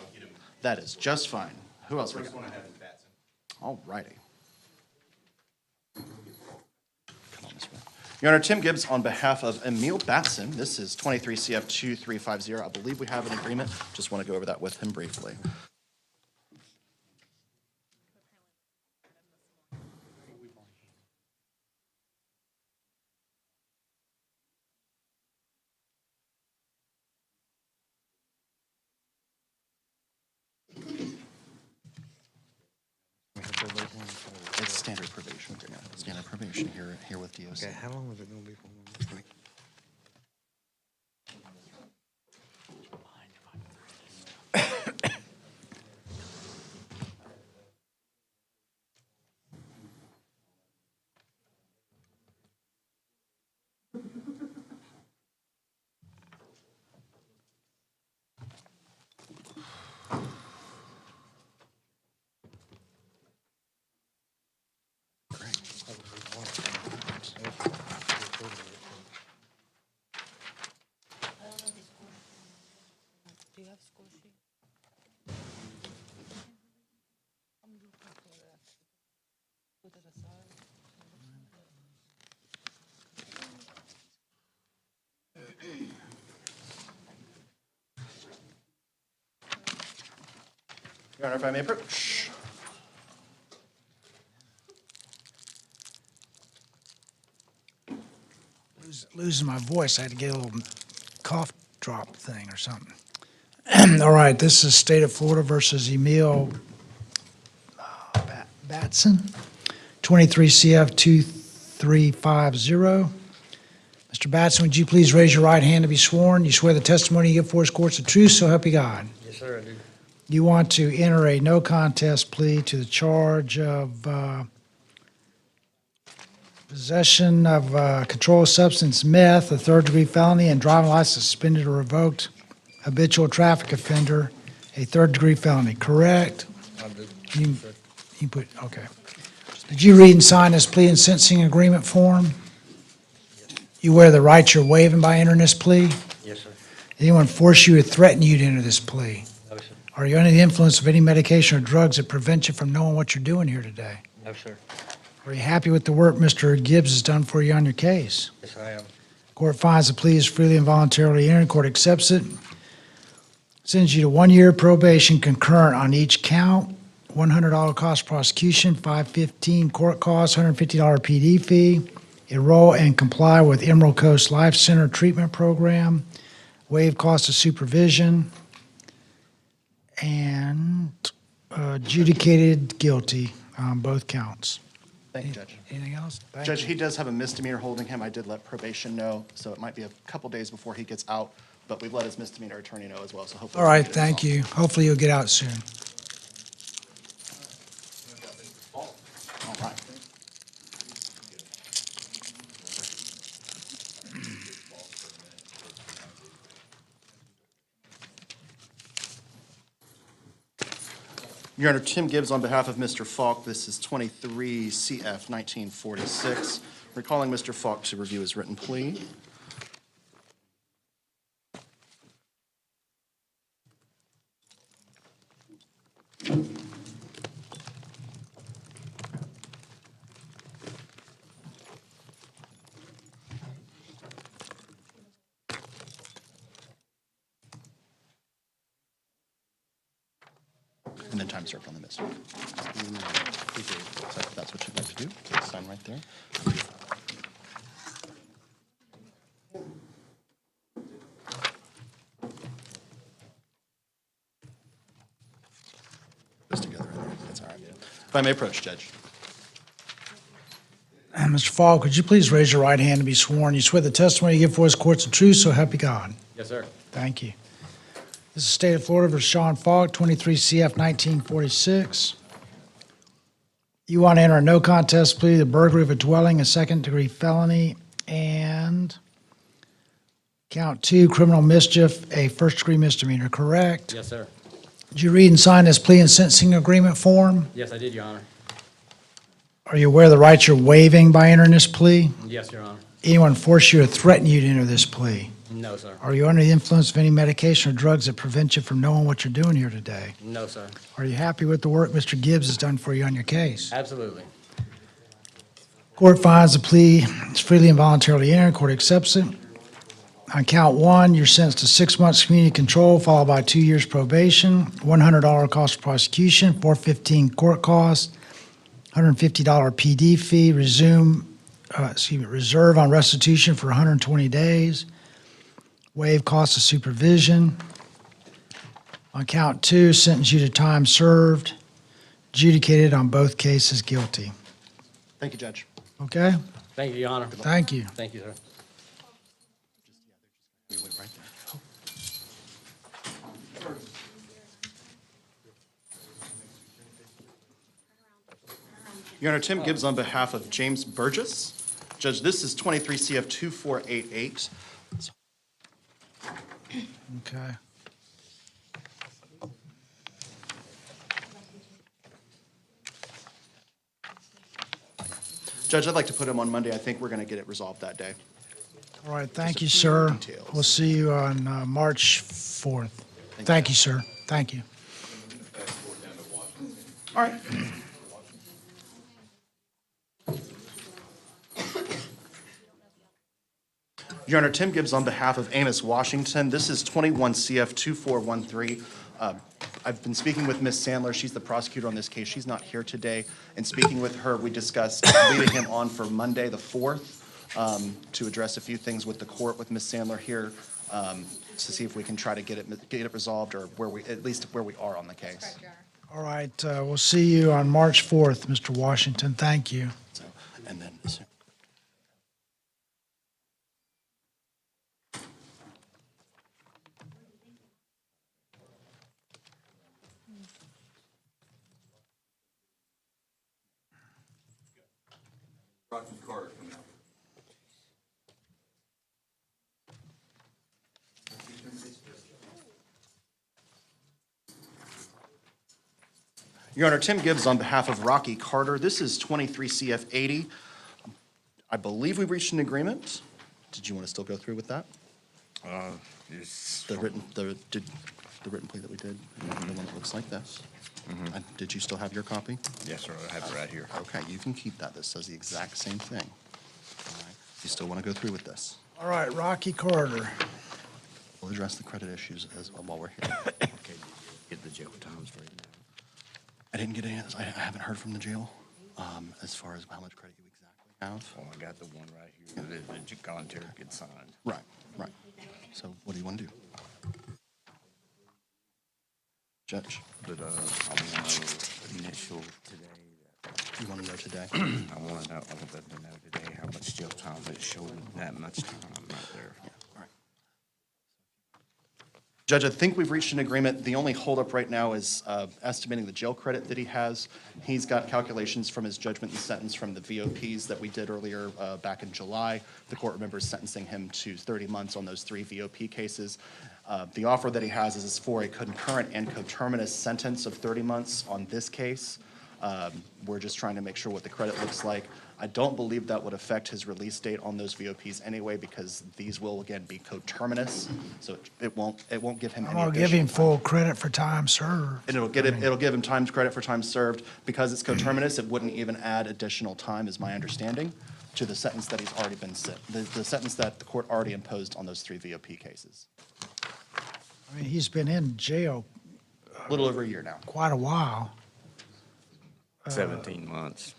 that is just fine. Who else we First got? one I have is Batson. All righty. Come on this way. Your Honor, Tim Gibbs on behalf of Emil Batson. This is 23 CF 2350. I believe we have an agreement. Just want to go over that with him briefly. It's standard probation, yeah, standard probation here with DOC. Okay, how long is it gonna be for? Do you have a score sheet? Put it aside. Your Honor, if I may approach. Losing my voice. I had to get a little cough drop thing or something. All right, this is State of Florida versus Emil Batson, 23 CF 2350. Mr. Batson, would you please raise your right hand to be sworn? You swear the testimony you give before this court's the truth, so help you God. Yes, sir, I do. You want to enter a no contest plea to the charge of possession of controlled substance meth, a third-degree felony, and driving license suspended or revoked, habitual traffic offender, a third-degree felony, correct? I do. You put, okay. Did you read and sign this plea and sentencing agreement form? You aware of the rights you're waiving by entering this plea? Yes, sir. Anyone force you or threaten you to enter this plea? No, sir. Are you under the influence of any medication or drugs that prevent you from knowing what you're doing here today? No, sir. Are you happy with the work Mr. Gibbs has done for you on your case? Yes, I am. Court finds the plea is freely and voluntarily entered. Court accepts it. Sends you to 1 year probation concurrent on each count. $100 cost prosecution, $515 court costs, $150 PD fee. Enroll and comply with Emerald Coast Life Center treatment program. Waive cost of supervision. And adjudicated guilty on both counts. Thank you, Judge. Anything else? Thank Judge, you. he does have a misdemeanor holding him. I did let probation know, so it might be a couple days before he gets out, but we've let his misdemeanor attorney know as well, so hopefully. All right, we can get it thank you. Hopefully you'll get out soon. resolved. All right. Your Honor, Tim Gibbs on behalf of Mr. Faulk. This is 23 CF 1946. We're calling Mr. Faulk to review his written plea. And then time served on the missive. So if that's what you'd like to do, sign right there. This together, that's all right. If I may approach, Judge. Mr. Falk, could you please raise your right hand to be sworn? You swear the testimony you give before this court's the truth, so help you God. Yes, sir. Thank you. This is State of Florida versus Sean Falk, 23 CF 1946. You want to enter a no contest plea, the burglary of a dwelling, a second-degree felony, and count 2, criminal mischief, a first-degree misdemeanor, correct? Yes, sir. Did you read and sign this plea and sentencing agreement form? Yes, I did, Your Honor. Are you aware of the rights you're waiving by entering this plea? Yes, Your Honor. Anyone force you or threaten you to enter this plea? No, sir. Are you under the influence of any medication or drugs that prevent you from knowing what you're doing here today? No, sir. Are you happy with the work Mr. Gibbs has done for you on your case? Absolutely. Court finds the plea is freely and voluntarily entered. Court accepts it. On count 1, you're sentenced to 6 months community control, followed by 2 years probation, $100 cost of prosecution, $415 court costs, $150 PD fee, reserve on restitution for 120 days, waive cost of supervision. On count 2, sentence you to time served, adjudicated on both cases guilty. Thank you, Judge. Okay? Thank you, Your Honor. Thank you. Thank you, sir. Your Honor, Tim Gibbs on behalf of James Burgess. Judge, this is 23 CF 2488. Okay. Judge, I'd like to put him on Monday. I think we're going to get it resolved that day. All right, thank a you, few sir. details. We'll see you on March 4th. Thank you, sir. Thank you. All right. Your Honor, Tim Gibbs on behalf of Amos Washington. This is 21 CF 2413. I've been speaking with Ms. Sandler. She's the prosecutor on this case. She's not here today. And speaking with her, we discussed leaving him on for Monday, the 4th, to address a few things with the court with Ms. Sandler here, to see if we can try to get it resolved, or at least where we are on the case. All right, we'll see you on March 4th, Mr. Washington. Thank you. So, and then. Rocky Carter coming out. Your Honor, Tim Gibbs on behalf of Rocky Carter. This is 23 CF 80. I believe we reached an agreement. Did you want to still go through with that? Yes. The written plea that we did, the one that looks like this. Did you still have your copy? Yes, sir, I have it right here. Okay, you can keep that. This says the exact same thing. All right. You still want to go through with this? All right, Rocky Carter. We'll address the credit issues while we're here. Okay, get the jail time straight. I didn't get any of this. I haven't heard from the jail as far as how much credit you exactly have. Oh, I got the one right here, the contract gets signed. Right, right. So what do you want to do? Judge, But I want to know initial today. you want to know today? I want to know today how much jail time it showed that much time right there. All right. Judge, I think we've reached an agreement. The only holdup right now is estimating the jail credit that he has. He's got calculations from his judgment and sentence from the VOPs that we did earlier back in July. The court remembers sentencing him to 30 months on those 3 VOP cases. The offer that he has is for a concurrent and coterminous sentence of 30 months on this case. We're just trying to make sure what the credit looks like. I don't believe that would affect his release date on those VOPs anyway, because these will again be coterminous, so it won't give him I'm any gonna give him additional time. full credit for time served. And it'll give him time credit for time served. Because it's coterminous, it wouldn't even add additional time, is my understanding, to the sentence that he's already been the sentence that the court already imposed on those 3 VOP cases. I mean, he's been in jail A little over a year now. quite a while. 17 months.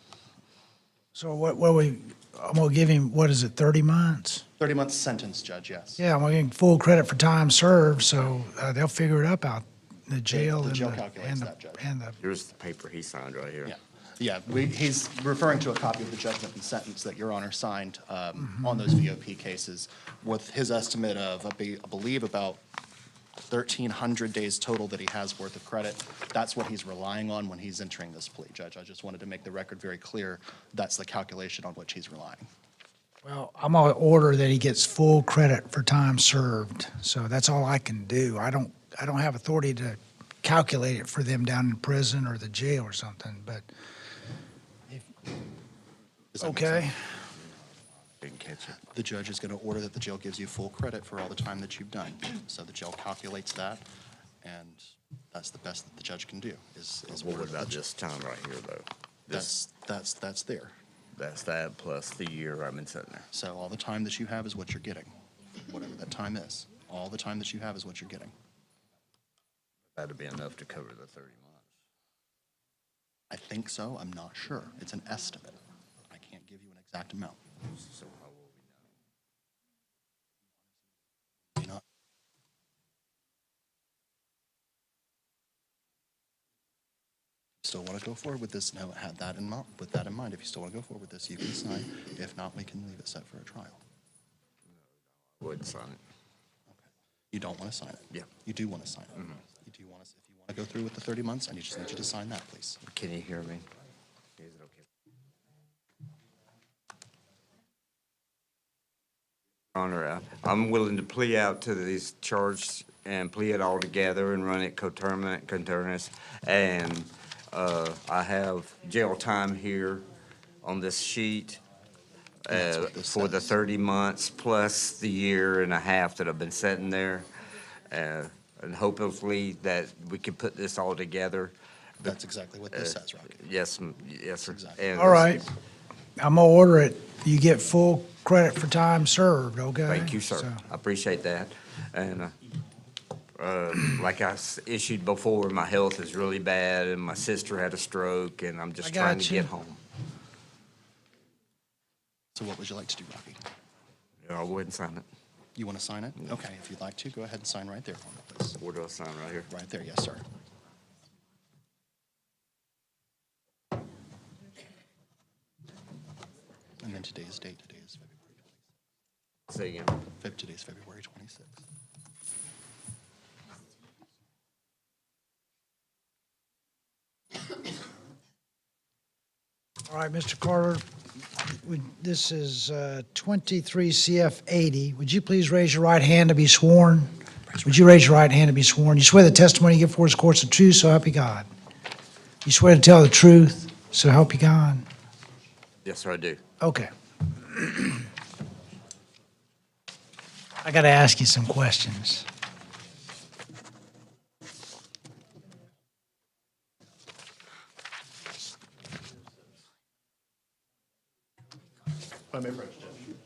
So I'm gonna give him, what is it, 30 months? 30-month sentence, Judge, yes. Yeah, I'm gonna give him full credit for time served, so they'll figure it up out in the jail. The and jail calculates and that, Judge. And the, Here's the paper he signed right here. Yeah, he's referring to a copy of the judgment and sentence that Your Honor signed on those VOP cases with his estimate of, I believe, about 1,300 days total that he has worth of credit. That's what he's relying on when he's entering this plea, Judge. I just wanted to make the record very clear. That's the calculation on which he's relying. well, I'm gonna order that he gets full credit for time served, so that's all I can do. I don't have authority to calculate it for them down in prison or the jail or something, but, Does that make okay. sense? Didn't catch it. The judge is going to order that the jail gives you full credit for all the time that you've done. So the jail calculates that, and that's the best that the judge can do, is What order that about the this time right here, though? This, That's there. that's that plus the year I've been sitting there. So all the time that you have is what you're getting, whatever that time is. All the time that you have is what you're getting. That'd be enough to cover the 30 months. I think so. I'm not sure. It's an estimate. I can't give you an exact amount. So how will we know? You know, Still want to go forward with this, no, had that in mind, with that in mind, if you still want to go forward with this, you can sign. If not, we can leave it set for a trial. I wouldn't sign it. You don't want to sign it? Yeah. You do want to sign it? You do want to, if you want to go through with the 30 months, I just need you to sign that, please. Can you hear me? Is it okay? Your Honor, I'm willing to plea out to these charges and plea it all together and run it coterminous. And I have jail time here on this sheet that's what this for the says. 30 months plus the year and a half that I've been sitting there. And hopefully that we can put this all together. That's exactly what this says, Rocky. Yes, yes, sir. Exactly. And All right. I'm gonna order it. You get full credit for time served, okay? Thank you, sir. So- I appreciate that. And like I issued before, my health is really bad, and my sister had a stroke, and I'm I just trying got to you. get home. So what would you like to do, Rocky? I'll go ahead and sign it. You want to sign it? Okay, if you'd like to, go ahead and sign right there for me, please. Where do I sign, right here? Right there, yes, sir. And then today's date, today is Say again. Today's February 26th. All right, Mr. Carter, this is 23 CF 80. Would you please raise your right hand to be sworn? Would you raise your right hand to be sworn? You swear the testimony you give before this court is the truth, so help you God. You swear to tell the truth, so help you God. Yes, sir, I do. Okay. I got to ask you some questions. If I may approach, Judge.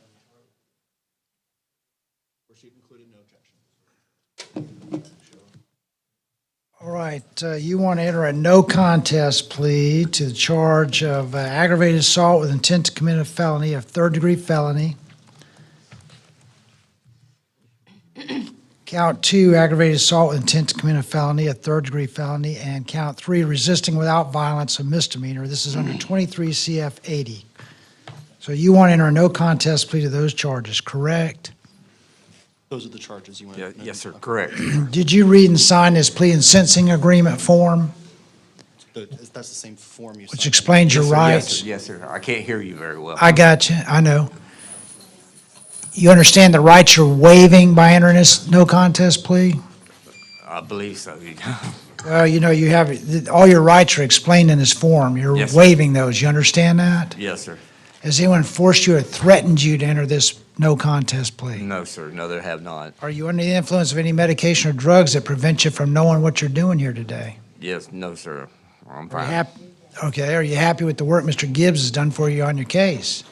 Receipt included, no objection. All right, you want to enter a no contest plea to the charge of aggravated assault with intent to commit a felony, a third-degree felony. Count 2, aggravated assault with intent to commit a felony, a third-degree felony, and count 3, resisting without violence, a misdemeanor. This is under 23 CF 80. So you want to enter a no contest plea to those charges, correct? Those are the charges you want Yeah, to? yes, sir, correct. Did you read and sign this plea and sentencing agreement form, That's the same form you signed. which explains your Yes, sir, rights? Yes, sir. I can't hear you very well. I got you, I know. You understand the rights you're waiving by entering this no contest plea? I believe so. Well, you know, you have, all your rights are explained in this form. You're Yes, sir. waiving those, you understand that? Yes, sir. Has anyone forced you or threatened you to enter this no contest plea? No, sir. No, there have not. Are you under the influence of any medication or drugs that prevent you from knowing what you're doing here today? Yes, no, sir. I'm Are you fine. hap- Okay, are you happy with the work Mr. Gibbs has done for you on your case?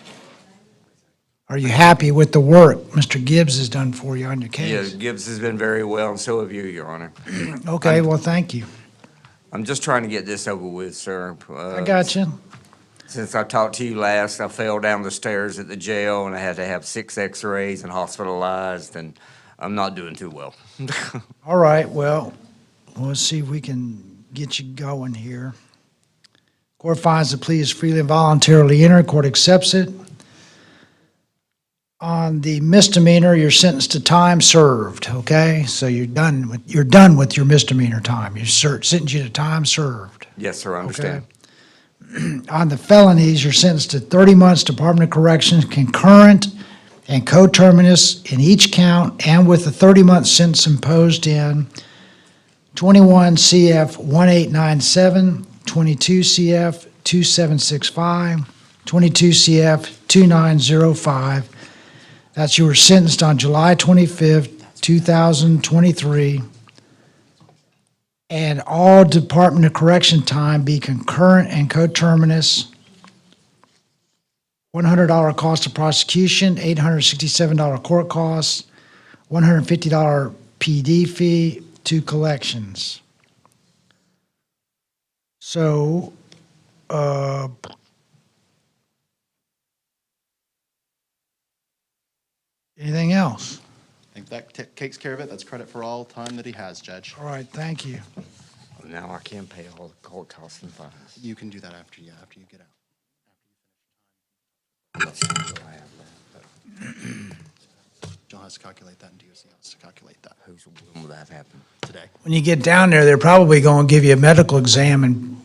Are you happy with the work Mr. Gibbs has done for you on your Yeah, case? Gibbs has been very well, and so have you, Your Honor. Okay, well, thank you. I'm just trying to get this over with, sir. I got you. Since I talked to you last, I fell down the stairs at the jail, and I had to have 6 X-rays and hospitalized, and I'm not doing too well. All right, well, let's see if we can get you going here. Court finds the plea is freely and voluntarily entered. Court accepts it. On the misdemeanor, you're sentenced to time served, okay? So you're done with your misdemeanor time. You sentence you to time served. Yes, sir, I understand. On the felonies, you're sentenced to 30 months Department of Corrections, concurrent and coterminous in each count, and with a 30-month sentence imposed in 21 CF 1897, 22 CF 2765, 22 CF 2905. That's you were sentenced on July 25th, 2023. And all Department of Correction time be concurrent and coterminous. $100 cost of prosecution, $867 court costs, $150 PD fee to collections. So, anything else? I think that takes care of it. That's credit for all time that he has, Judge. All right, thank you. Now I can't pay all the court costs and fines. You can do that after you get out. How much time do I have left? John has to calculate that, and DOC has to calculate that When will that happen? today. When you get down there, they're probably going to give you a medical exam and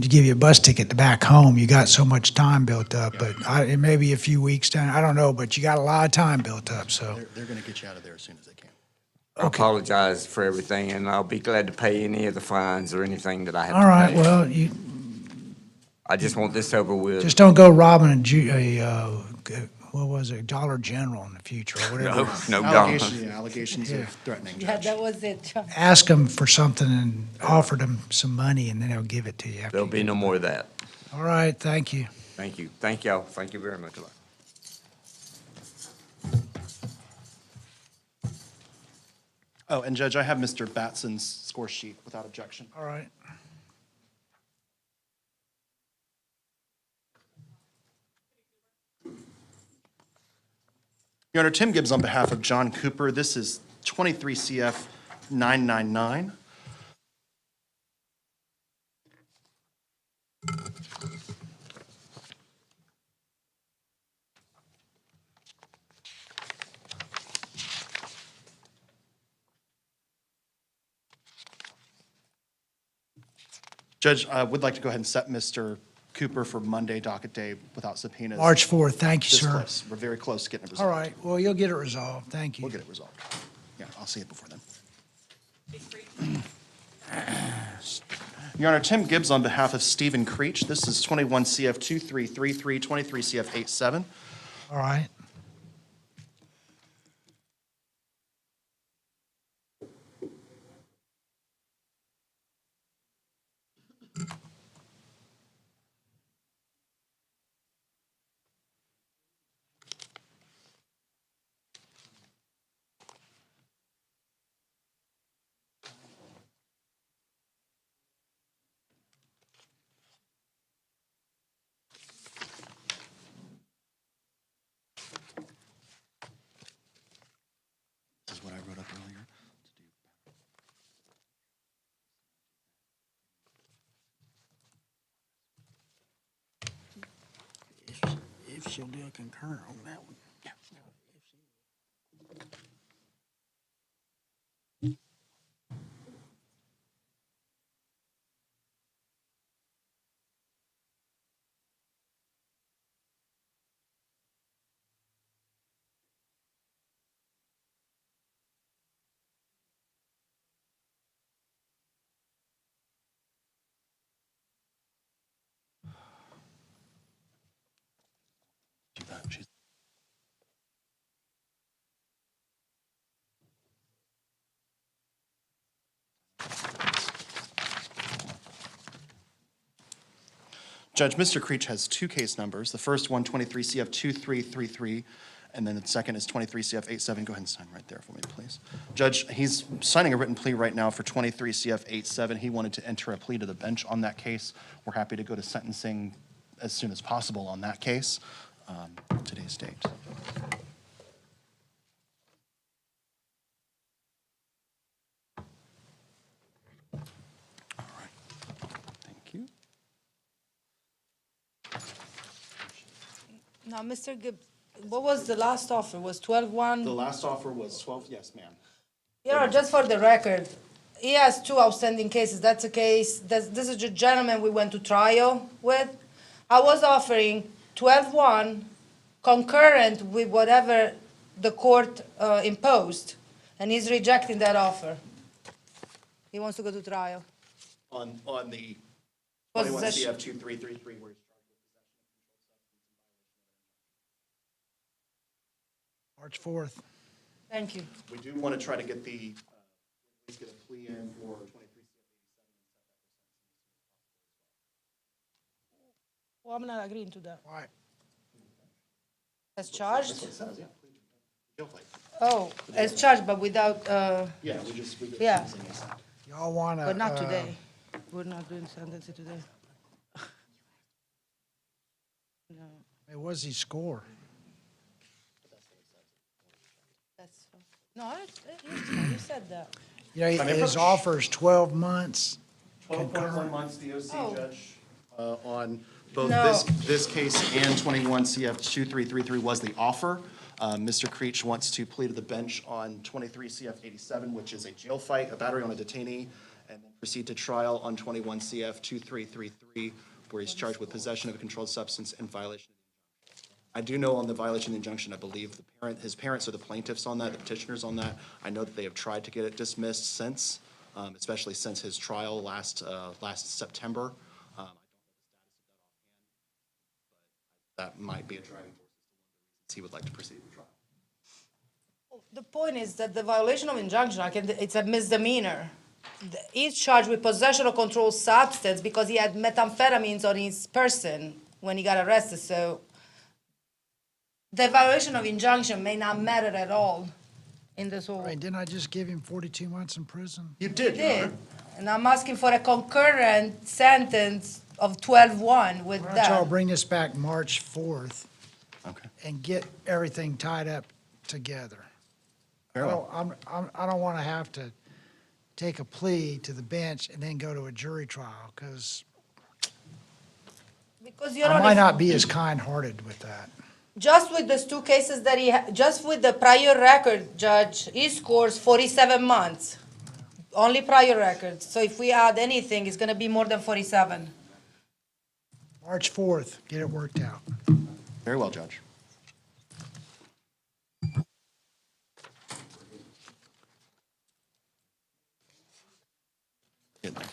give you a bus ticket to back home. You got so much time built up, but it may be a few weeks down. I don't know, but you got a lot of time built up, so. They're going to get you out of there as soon as they can. I apologize for everything, and I'll be glad to pay any of the fines or anything that I have to pay. All right, well, you I just want this over with. just don't go robbing what was it, Dollar General in the future or whatever. No, Allegations of threatening, Yeah, Judge. that was it, John. Ask them for something and offer them some money, and then they'll give it to you after. There'll be no more of that. All right, thank you. Thank you. Thank y'all. Thank you very much. Oh, and Judge, I have Mr. Batson's score sheet without objection. All right. Your Honor, Tim Gibbs on behalf of John Cooper. This is 23 CF 999. Judge, I would like to go ahead and set Mr. Cooper for Monday docket day without subpoenas. March 4th, thank you, This sir. close. We're very close to getting it All resolved. right, well, you'll get it resolved, thank you. We'll get it resolved. Yeah, I'll see it before then. Your Honor, Tim Gibbs on behalf of Stephen Creech. This is 21 CF 2333, 23 CF 87. All right. This is what I wrote up earlier. If she'll do a concurrent on that one. Do that. She's- Judge, Mr. Creech has two case numbers. The first one, 23 CF 2333, and then the second is 23 CF 87. Go ahead and sign right there for me, please. Judge, he's signing a written plea right now for 23 CF 87. He wanted to enter a plea to the bench on that case. We're happy to go to sentencing as soon as possible on that case. Today's date. All right. Thank you. Now, Mr. Gibbs, what was the last offer? Was 12-1? The last offer was 12, yes, ma'am. Just for the record, he has two outstanding cases. That's a case, this is the gentleman we went to trial with. I was offering 12-1 concurrent with whatever the court imposed, and he's rejecting that offer. He wants to go to trial. On the 21 Possession. CF 2333, where he's March 4th. Thank you. we do want to try to get the, let's get a plea in for 23 CF 87. Well, I'm not agreeing to that. Why? As charged? That's what it says, yeah. Jail fight. Oh, as charged, but without, Yeah, we just. Yeah. Y'all want to? but not today. We're not doing sentencing today. No, Hey, what's he score? that's, no, it's fine. You said that. You know, I may his approach. offer is 12 months. 12.1 months DOC, Judge, on both No. this case and 21 CF 2333 was the offer. Mr. Creech wants to plead to the bench on 23 CF 87, which is a jail fight, a battery on a detainee, and then proceed to trial on 21 CF 2333, where he's charged with possession of a controlled substance and violation. I do know on the violation of the injunction, I believe his parents are the plaintiffs on that, the petitioners on that. I know that they have tried to get it dismissed since, especially since his trial last September. I don't know the status of that offhand, but that might be a driving force as to one of the reasons he would like to proceed with trial. The point is that the violation of injunction, it's a misdemeanor. He's charged with possession of controlled substance because he had methamphetamines on his person when he got arrested, so the violation of injunction may not matter at all in this whole. Right, didn't I just give him 42 months in prison? You did, Your Did, Honor. and I'm asking for a concurrent sentence of 12-1 with Why don't y'all that. bring this back March 4th Okay. and get everything tied up together? Very well. I don't want to have to take a plea to the bench and then go to a jury trial, because Because you're I might only, not be as kind-hearted with that. just with those two cases that just with the prior record, Judge, he scores 47 months. Only prior records. So if we add anything, it's gonna be more than 47. March 4th, get it worked out. Very well, Judge. Good night.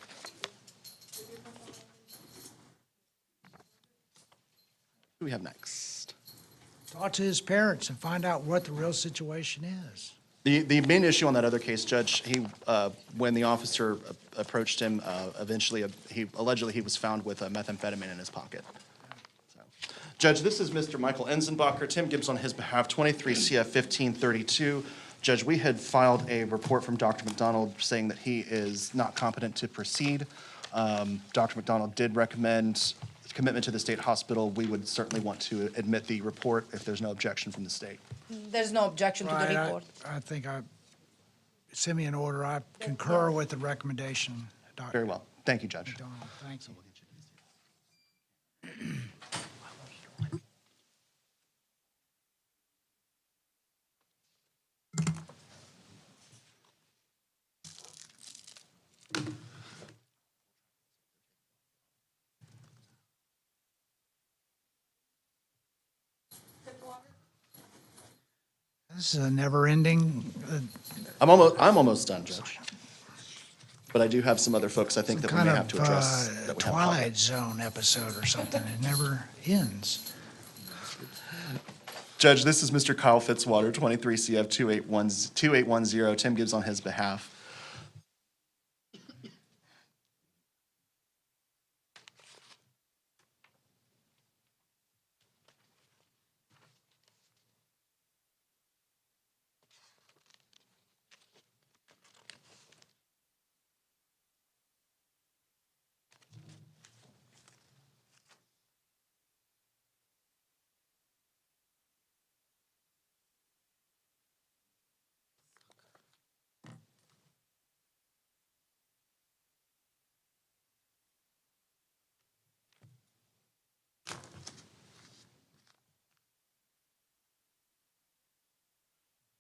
Who do we have next? Talk to his parents and find out what the real situation is. The main issue on that other case, Judge, when the officer approached him, eventually, allegedly he was found with methamphetamine in his pocket. So, Judge, this is Mr. Michael Enzenbacher. Tim Gibbs on his behalf, 23 CF 1532. Judge, we had filed a report from Dr. McDonald saying that he is not competent to proceed. Dr. McDonald did recommend commitment to the state hospital. We would certainly want to admit the report if there's no objection from the state. There's no objection to the Right, report. I think send me an order. I concur with the recommendation, Dr. Very well. Thank you, Judge. McDonald. Thank you. This is a never-ending, I'm almost done, Judge. But I do have some other folks I think that we kind may have to address. of that we have Twilight Zone episode or something. It never ends. Judge, this is Mr. Kyle Fitzwater, 23 CF 2810. Tim Gibbs on his behalf.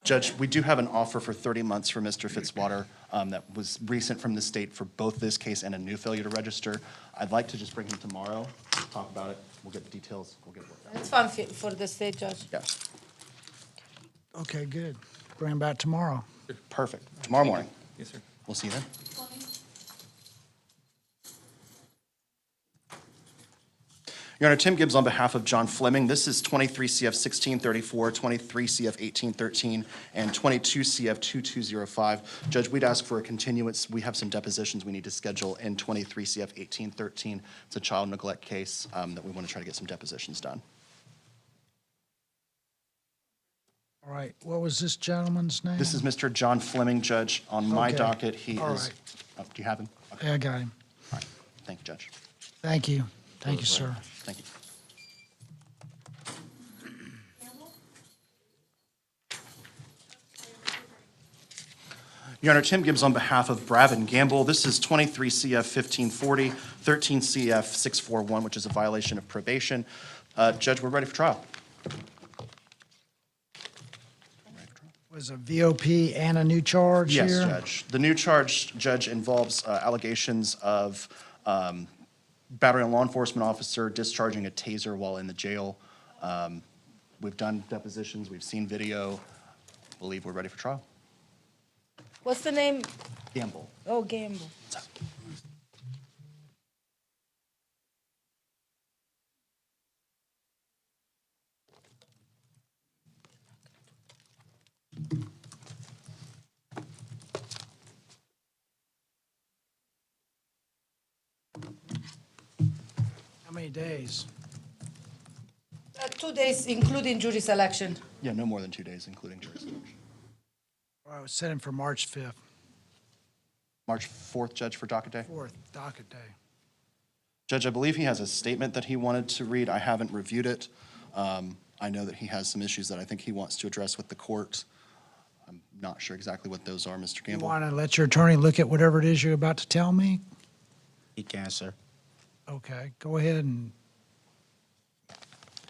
Judge, we do have an offer for 30 months for Mr. Fitzwater that was recent from the state for both this case and a new failure to register. I'd like to just bring him tomorrow, talk about it. We'll get the details. We'll get it worked out. It's fun for the state judge. Yeah, Okay, good. Bring him back tomorrow. perfect. Tomorrow morning. Yes, sir. We'll see you then. Your Honor, Tim Gibbs on behalf of John Fleming. This is 23 CF 1634, 23 CF 1813, and 22 CF 2205. Judge, we'd ask for a continuance. We have some depositions we need to schedule in 23 CF 1813. It's a child neglect case that we want to try to get some depositions done. All right, what was this gentleman's name? This is Mr. John Fleming, Judge. On my Okay. docket, he All is. right. Oh, do you have him? Okay. Yeah, I got him. All right. Thank you, Judge. Thank you. Thank you, sir. Thank you. Your Honor, Tim Gibbs on behalf of Brabin Gamble. This is 23 CF 1540, 13 CF 641, which is a violation of probation. Judge, we're ready for trial. Was a VOP and a new charge here? Yes, Judge. The new charge, Judge, involves allegations of battery on law enforcement officer, discharging a taser while in the jail. We've done depositions, we've seen video. Believe we're ready for trial. What's the name? Gamble. Oh, Gamble. How many days? 2 days, including jury selection. Yeah, no more than 2 days, including jury selection. Well, I was setting for March 5th, March 4th, Judge, for docket day. 4th, docket day. Judge, I believe he has a statement that he wanted to read. I haven't reviewed it. I know that he has some issues that I think he wants to address with the court. I'm not sure exactly what those are, Mr. You Gamble. want to let your attorney look at whatever it is you're about to tell me? He can, sir. Okay, go ahead and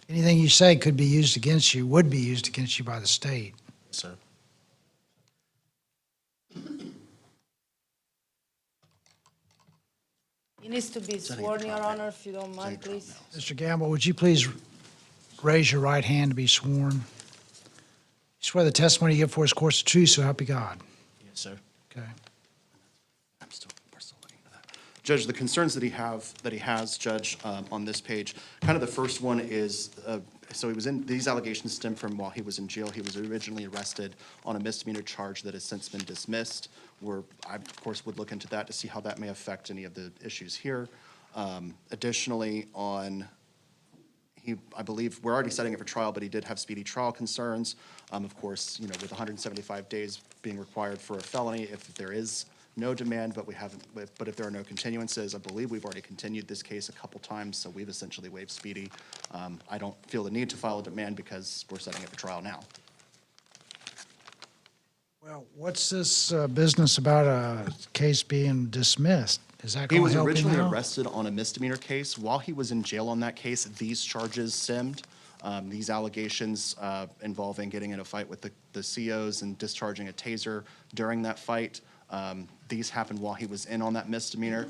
anything you say could be used against you, would be used against you by the state. Sir. He needs to be sworn, Your Honor, if you don't mind, please. Mr. Gamble, would you please raise your right hand to be sworn? You swear the testimony you give for is course of truth, so help you God. Yes, sir. Okay. We're still looking into that. Judge, the concerns that he has, Judge, on this page, kind of the first one is, so he was in, these allegations stem from while he was in jail. He was originally arrested on a misdemeanor charge that has since been dismissed. I, of course, would look into that to see how that may affect any of the issues here. Additionally, I believe, we're already setting it for trial, but he did have speedy trial concerns. Of course, with 175 days being required for a felony, if there is no demand, but if there are no continuances, I believe we've already continued this case a couple times, so we've essentially waived speedy. I don't feel the need to file a demand because we're setting it for trial now. Well, what's this business about a case being dismissed? Is that going to help you now? He was originally arrested on a misdemeanor case. While he was in jail on that case, these charges stemmed. These allegations involving getting in a fight with the COs and discharging a taser during that fight. These happened while he was in on that misdemeanor.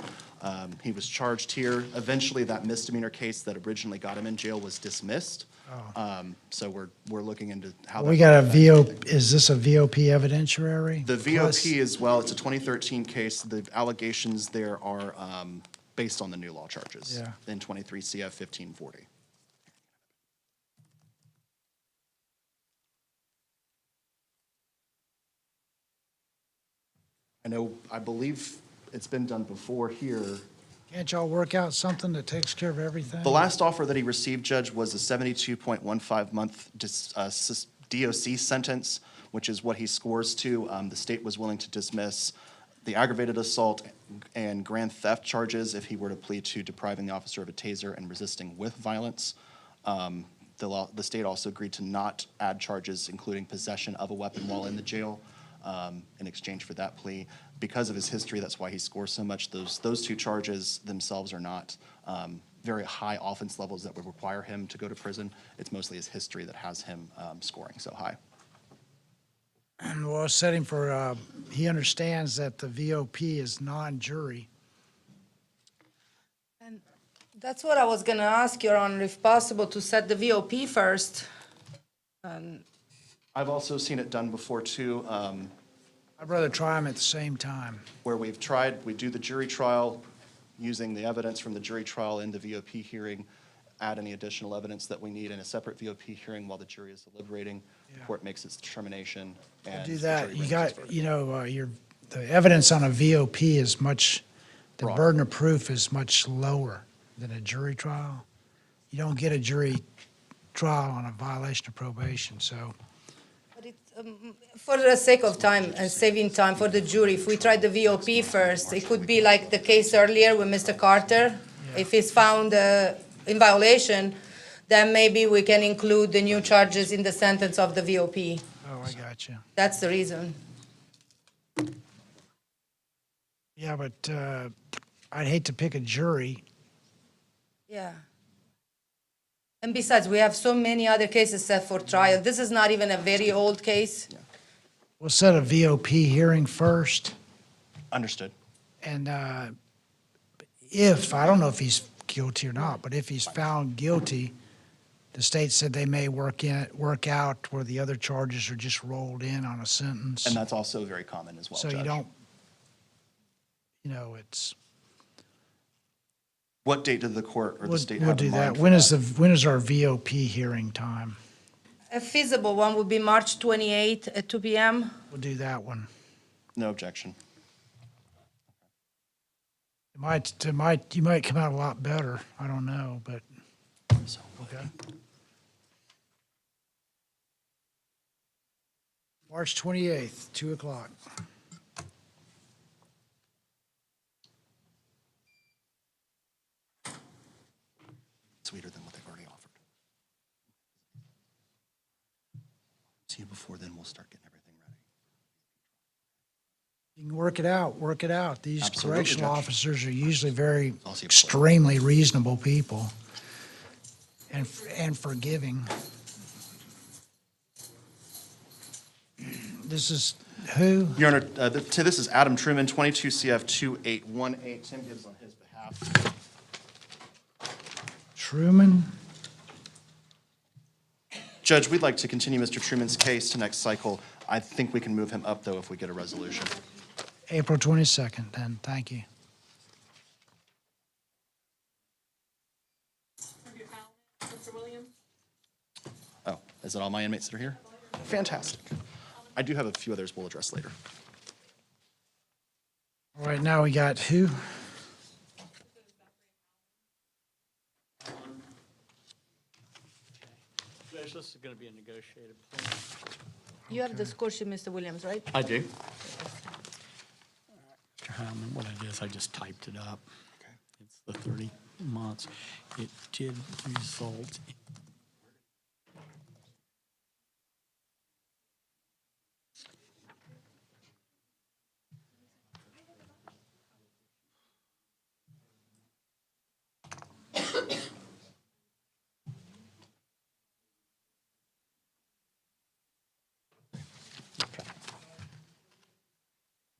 He was charged here. Eventually, that misdemeanor case that originally got him in jail was dismissed. So we're looking into how that. We got a VOP, is this a VOP evidentiary? The Plus- VOP as well, it's a 2013 case. The allegations there are based on the new law charges. Yeah. In 23 CF 1540. I believe it's been done before here. Can't y'all work out something that takes care of everything? The last offer that he received, Judge, was a 72.15-month DOC sentence, which is what he scores to. The state was willing to dismiss the aggravated assault and grand theft charges if he were to plead to depriving the officer of a taser and resisting with violence. The state also agreed to not add charges, including possession of a weapon while in the jail, in exchange for that plea. Because of his history, that's why he scores so much. Those two charges themselves are not very high offense levels that would require him to go to prison. It's mostly his history that has him scoring so high. Well, setting for, he understands that the VOP is non-jury. And that's what I was going to ask, Your Honor, if possible, to set the VOP first. I've also seen it done before, too, I'd rather try them at the same time. where we do the jury trial, using the evidence from the jury trial in the VOP hearing, add any additional evidence that we need in a separate VOP hearing while the jury is deliberating. The court makes its determination. And Do the that, jury you renders got, its verdict. the evidence on a VOP is much, the Broader. burden of proof is much lower than a jury trial. You don't get a jury trial on a violation of probation, so. But for the sake of time and saving time for the jury, if we try the VOP first, it could be like the case earlier with Mr. Carter. If he's found in violation, then maybe we can include the new charges in the sentence of the VOP. Oh, I got you. That's the reason. Yeah, but I'd hate to pick a jury. Yeah. And besides, we have so many other cases set for trial. This is not even a very old case. We'll set a VOP hearing first, Understood. and if, I don't know if he's guilty or not, but if he's found guilty, the state said they may work out where the other charges are just rolled in on a sentence. And that's also very common as well, So you Judge. don't, it's, What date did the court or the state we'll have do in that. mind for When is our VOP hearing time? A feasible one would be March 28th at 2 p.m. We'll do that one. No objection. You might come out a lot better. I don't know, but, So, okay. March 28th, 2 o'clock. sweeter than what they've already offered. See you before then, we'll start getting everything ready. You can work it out. These Absolutely, correctional Judge. officers are usually very I'll see you before. extremely reasonable people and forgiving. This is who? Your Honor, this is Adam Truman, 22 CF 2818. Tim gives on his behalf. Truman? Judge, we'd like to continue Mr. Truman's case to next cycle. I think we can move him up, though, if we get a resolution. April 22nd, then. Thank you. Oh, is it all my inmates that are here? Fantastic. I do have a few others we'll address later. All right, now we got who? Judge, this is going to be a negotiated plea. You have the score sheet, Mr. Williams, right? I do. Mr. Homan, what I did is I just typed it up. It's the 30 months. It did result in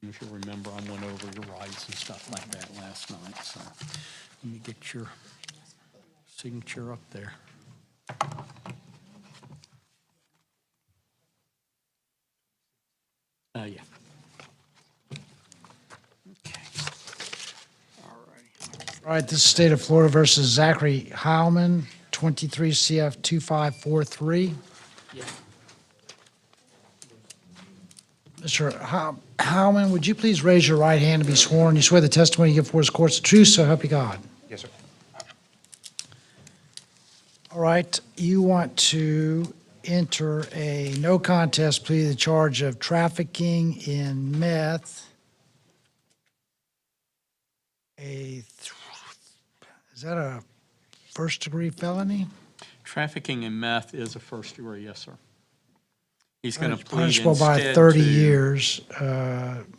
if you remember, I went over your rights and stuff like that last night, so let me get your signature up there. Yeah. Okay. All righty. All right, this is State of Florida versus Zachary Homan, 23 CF 2543. Yeah. Mr. Homan, would you please raise your right hand and be sworn? You swear the testimony you give before this court is the truth, so help you God. Yes, sir. All right, you want to enter a no contest plea to the charge of trafficking in meth. Is that a first-degree felony? Trafficking in meth is a first degree, yes, sir. He's going to plead Punishable by instead 30 to- years,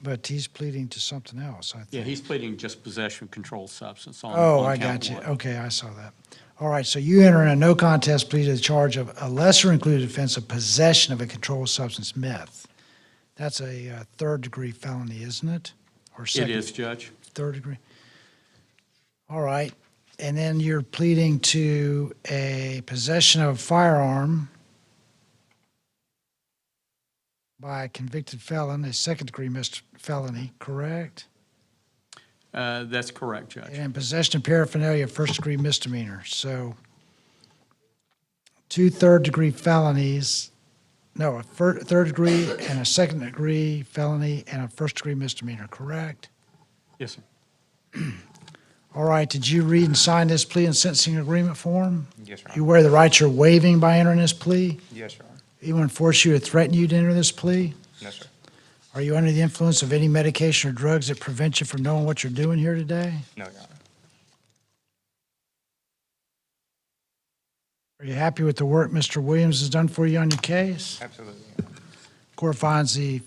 but he's pleading to something else, I think. Yeah, he's pleading just possession of controlled substance on Oh, on I count got you. one. Okay, I saw that. All right, so you enter in a no contest plea to the charge of a lesser included offense of possession of a controlled substance, meth. That's a third-degree felony, isn't it? Or It second? is, Judge. Third degree. All right, and then you're pleading to a possession of a firearm by a convicted felon, a second-degree felony, correct? That's correct, Judge. And possession of paraphernalia, first-degree misdemeanor. So two third-degree felonies, no, a third degree and a second-degree felony and a first-degree misdemeanor, correct? Yes, sir. All right, did you read and sign this plea and sentencing agreement form? Yes, Your You Honor. aware of the rights you're waiving by entering this plea? Yes, Your Honor. Anyone force you or threaten you to enter this plea? No, sir. Are you under the influence of any medication or drugs that prevent you from knowing what you're doing here today? No, Your Honor. Are you happy with the work Mr. Williams has done for you on your case? Absolutely, Your Honor. Court finds the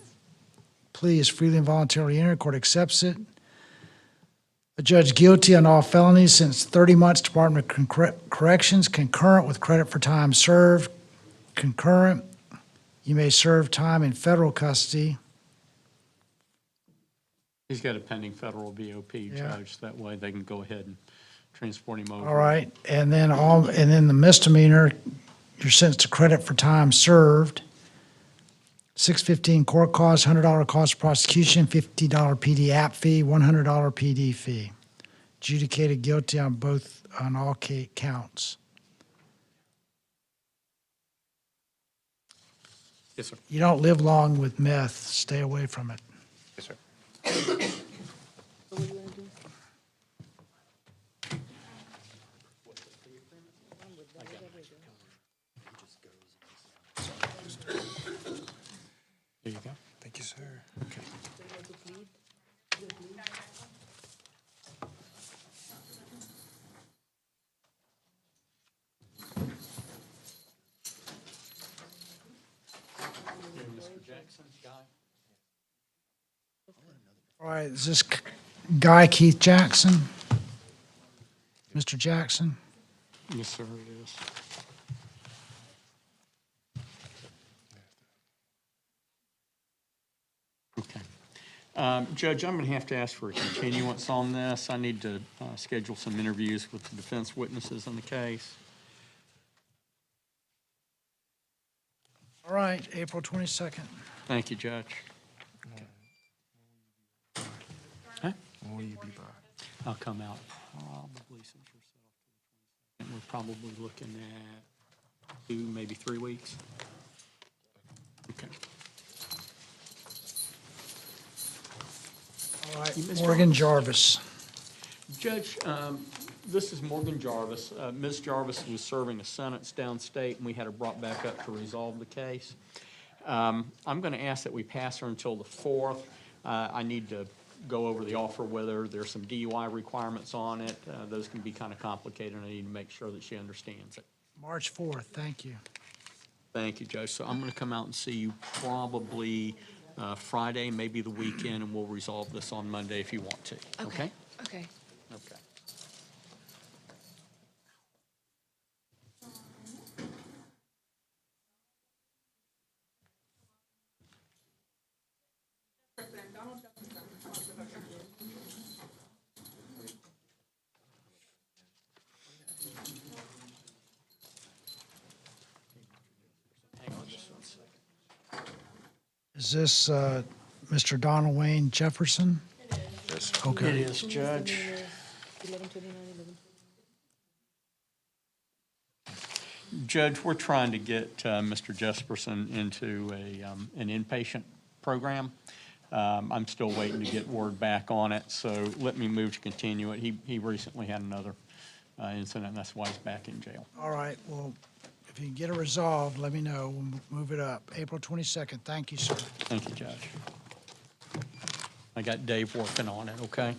plea is freely and voluntarily entered. Court accepts it. A judge guilty on all felonies, sentenced 30 months, Department of Corrections, concurrent with credit for time served. Concurrent, you may serve time in federal custody. He's got a pending federal BOP, Judge. That way they can go ahead and transport him over. All right, and then the misdemeanor, you're sentenced to credit for time served. 615 court costs, $100 cost of prosecution, $50 PD app fee, $100 PD fee. Adjudicated guilty on all counts. Yes, sir. You don't live long with meth. Stay away from it. Yes, sir. So what do you want to do? There you go. Thank you, sir. Okay. Mr. Jackson, Guy? All right, is this Guy Keith Jackson? Mr. Jackson? Yes, sir, it is. Okay. Judge, I'm going to have to ask for a continuance on this. I need to schedule some interviews with the defense witnesses on the case. All right, April 22nd. Thank you, Judge. Huh? When will you be by? I'll come out probably since you're set off to the 22nd. We're probably looking at 2, maybe 3 weeks. Okay. All right, Morgan Jarvis. Judge, this is Morgan Jarvis. Ms. Jarvis was serving a sentence downstate, and we had her brought back up to resolve the case. I'm going to ask that we pass her until the 4th. I need to go over the offer, whether there's some DUI requirements on it. Those can be kind of complicated, and I need to make sure that she understands it. March 4th, thank you. Thank you, Judge. So I'm going to come out and see you probably Friday, maybe the weekend, and we'll resolve this on Monday if you want to. Okay? Okay. Okay. Hang on just 1 second. Is this Mr. Donald Wayne Jefferson? Yes. Okay. It is, Judge. 11:29, 11. Judge, we're trying to get Mr. Jesperson into an inpatient program. I'm still waiting to get word back on it, so let me move to continue it. He recently had another incident, and that's why he's back in jail. All right, well, if you can get it resolved, let me know. We'll move it up. April 22nd, thank you, sir. Thank you, Judge. I got Dave working on it, okay?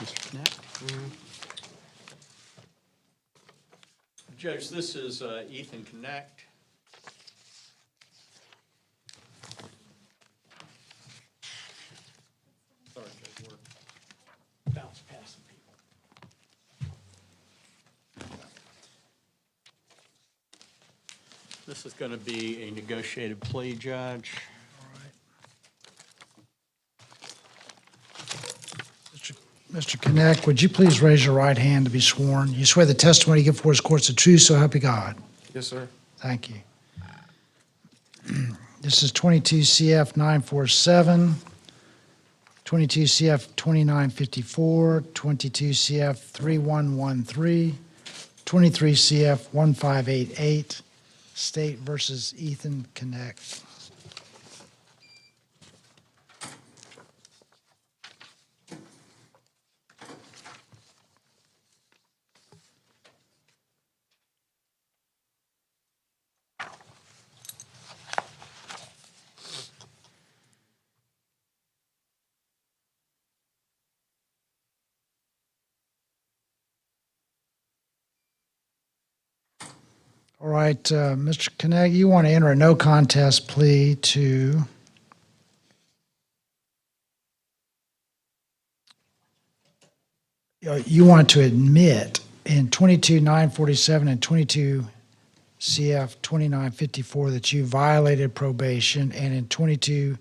Mr. Knapp? Judge, this is Ethan Connect. Sorry, Judge, we're bouncing past some people. This is going to be a negotiated plea, Judge. Mr. Connect, would you please raise your right hand to be sworn? You swear the testimony you give before this court is the truth, so help you God. Yes, sir. Thank you. This is 22 CF 947, 22 CF 2954, 22 CF 3113, 23 CF 1588, State versus Ethan Connect. All right, Mr. Knecht, you want to enter a no contest plea to you want to admit in 22-947 and 22 CF 2954 that you violated probation, and in 22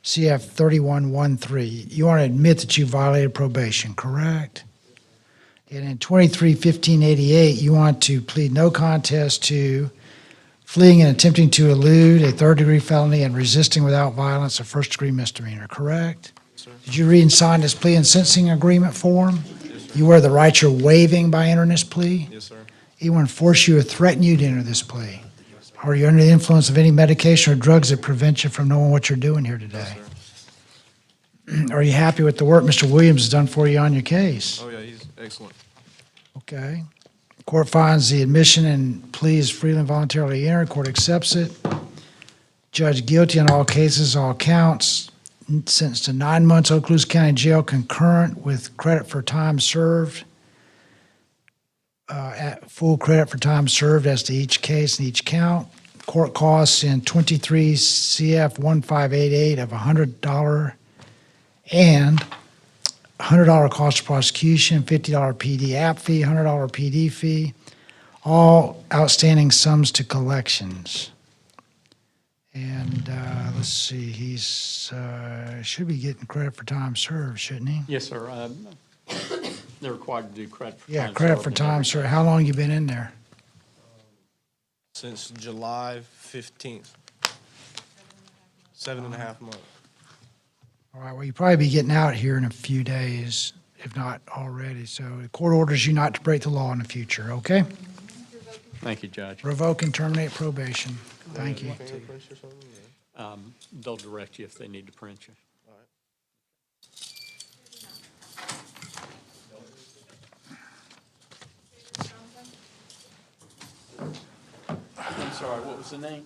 CF 3113, you want to admit that you violated probation, correct? And in 23-1588, you want to plead no contest to fleeing and attempting to elude a third-degree felony and resisting without violence a first-degree misdemeanor, correct? Sir. Did you read and sign this plea and sentencing agreement form? Yes, sir. You aware of the rights you're waiving by entering this plea? Yes, sir. Anyone force you or threaten you to enter this plea? Are you under the influence of any medication or drugs that prevent you from knowing what you're doing here today? Yes, sir. Are you happy with the work Mr. Williams has done for you on your case? Oh, yeah, he's excellent. Okay. Court finds the admission and plea is freely and voluntarily entered. Court accepts it. Judge guilty on all cases, all counts. Sentenced to 9 months Okaloosa County Jail concurrent with credit for time served. At full credit for time served as to each case and each count. Court costs in 23 CF 1588 of $100 and $100 cost of prosecution, $50 PD app fee, $100 PD fee, all outstanding sums to collections. And let's see, he's should be getting credit for time served, shouldn't he? Yes, sir. They're required to do credit for time. Yeah, credit for time served. How long you been in there? Since July 15th. 7.5 months. All right, well, you'll probably be getting out here in a few days, if not already. So the court orders you not to break the law in the future, okay? Thank you, Judge. Revoke and terminate probation. Thank you. They'll direct you if they need to print you. I'm sorry, what was the name?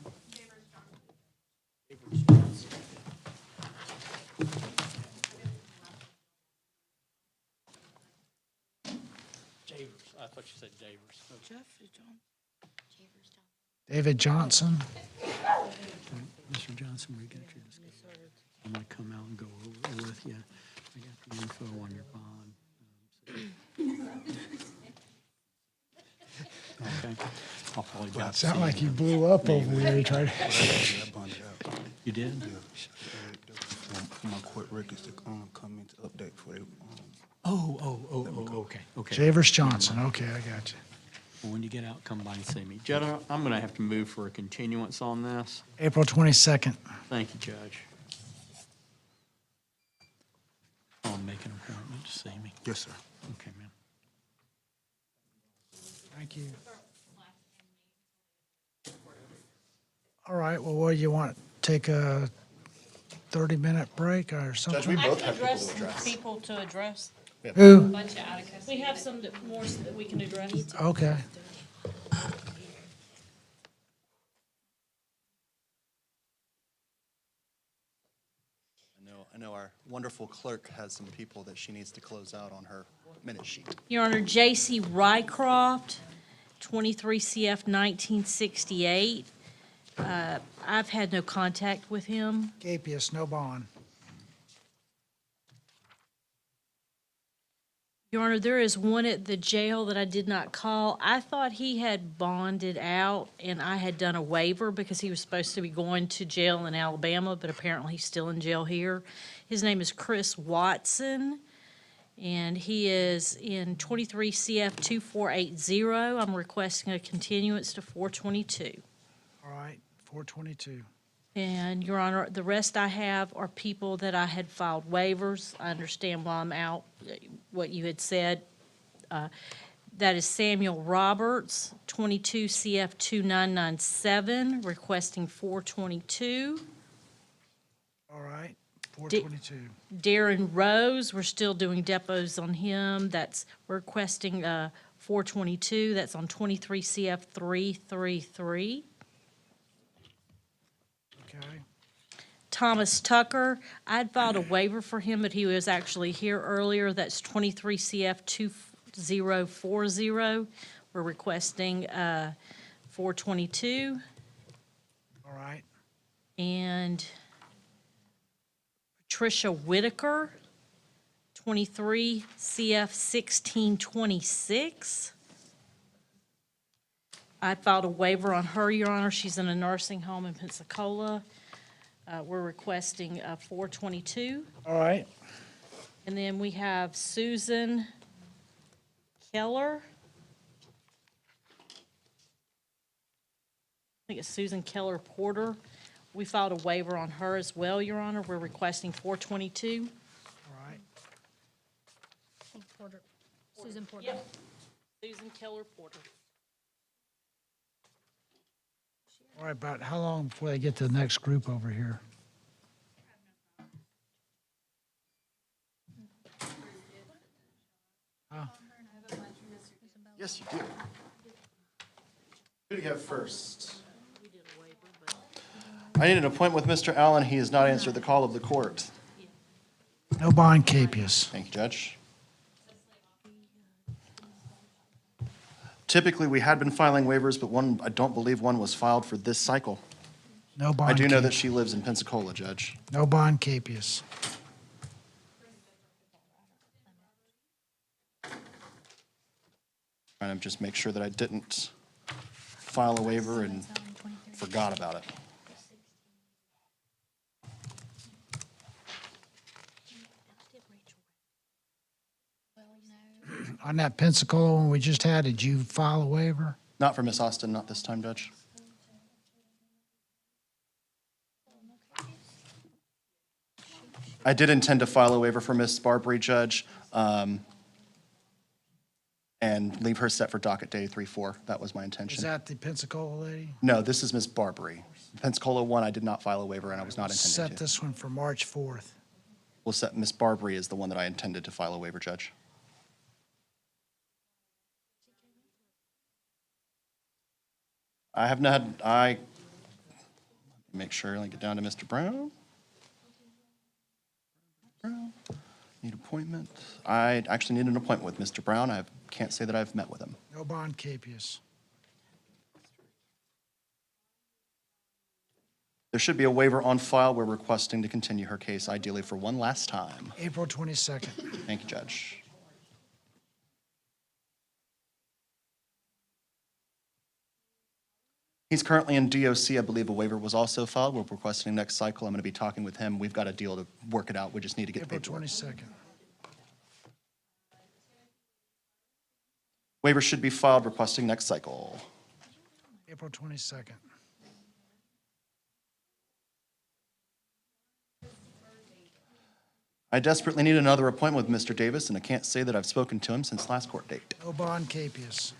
Javers. I thought you said Javers. Jeffrey John. David Johnson. Mr. Johnson, we got your discussion. I'm going to come out and go over it with you. I got the info on your bond. Okay. I'll probably Well, it drop sounded C like you in. blew up over there. You tried. You did? For my court records to come into update for them. Okay, okay. Javers Johnson. Okay, I got you. Well, when you get out, come by and see me. Judge, I'm going to have to move for a continuance on this. April 22nd. Thank you, Judge. I'll make an appointment to see me. Yes, sir. Okay, man. Thank you. All right, well, what do you want? Take a 30-minute break or something? Judge, we both have people Address to some address. people to address. Who? We have some more that we can address. Okay. I know our wonderful clerk has some people that she needs to close out on her minute sheet. Your Honor, J.C. Rycroft, 23 CF 1968. I've had no contact with him. Gapius, no bond. Your Honor, there is one at the jail that I did not call. I thought he had bonded out, and I had done a waiver because he was supposed to be going to jail in Alabama, but apparently he's still in jail here. His name is Chris Watson, and he is in 23 CF 2480. I'm requesting a continuance to 422. All right, 422. And, Your Honor, the rest I have are people that I had filed waivers. I understand while I'm out what you had said. That is Samuel Roberts, 22 CF 2997, requesting 422. All right, 422. Darren Rose, we're still doing depots on him. We're requesting 422. That's on 23 CF 333. Okay. Thomas Tucker, I'd filed a waiver for him, but he was actually here earlier. That's 23 CF 2040. We're requesting 422, All right. and Patricia Whitaker, 23 CF 1626. I filed a waiver on her, Your Honor. She's in a nursing home in Pensacola. We're requesting 422. All right. And then we have Susan Keller. I think it's Susan Keller Porter. We filed a waiver on her as well, Your Honor. We're requesting 422. All right. Susan Porter. Yep. Susan Keller Porter. All right, about how long before they get to the next group over here? Yes, you do. Who do you have first? I need an appointment with Mr. Allen. He has not answered the call of the court. No bond capias. Thank you, Judge. Typically, we had been filing waivers, but one, I don't believe one was filed for this cycle. No bond. I do know that capias. she lives in Pensacola, Judge. No bond capias. Trying to just make sure that I didn't file a waiver and forgot about it. On that Pensacola one we just had, did you file a waiver? Not for Miss Austin, not this time, Judge. I did intend to file a waiver for Miss Barbary, Judge, and leave her set for docket day 3-4. That was my intention. Is that the Pensacola lady? No, this is Miss Barbary. Pensacola 1, I did not file a waiver, and I was not Set intending to. this one for March 4th. We'll set Miss Barbary as the one that I intended to file a waiver, Judge. I have not, make sure, let me get down to Mr. Brown. Brown, need appointment. I actually need an appointment with Mr. Brown. I can't say that I've met with him. No bond capias. There should be a waiver on file. We're requesting to continue her case, ideally for one last time. April 22nd. Thank you, Judge. He's currently in DOC. I believe a waiver was also filed. We're requesting next cycle. I'm going to be talking with him. We've got a deal to work it out. We just need to get the April paperwork. 22nd. Waiver should be filed requesting next cycle. April 22nd. I desperately need another appointment with Mr. Davis, and I can't say that I've spoken to him since last court date. No bond capias.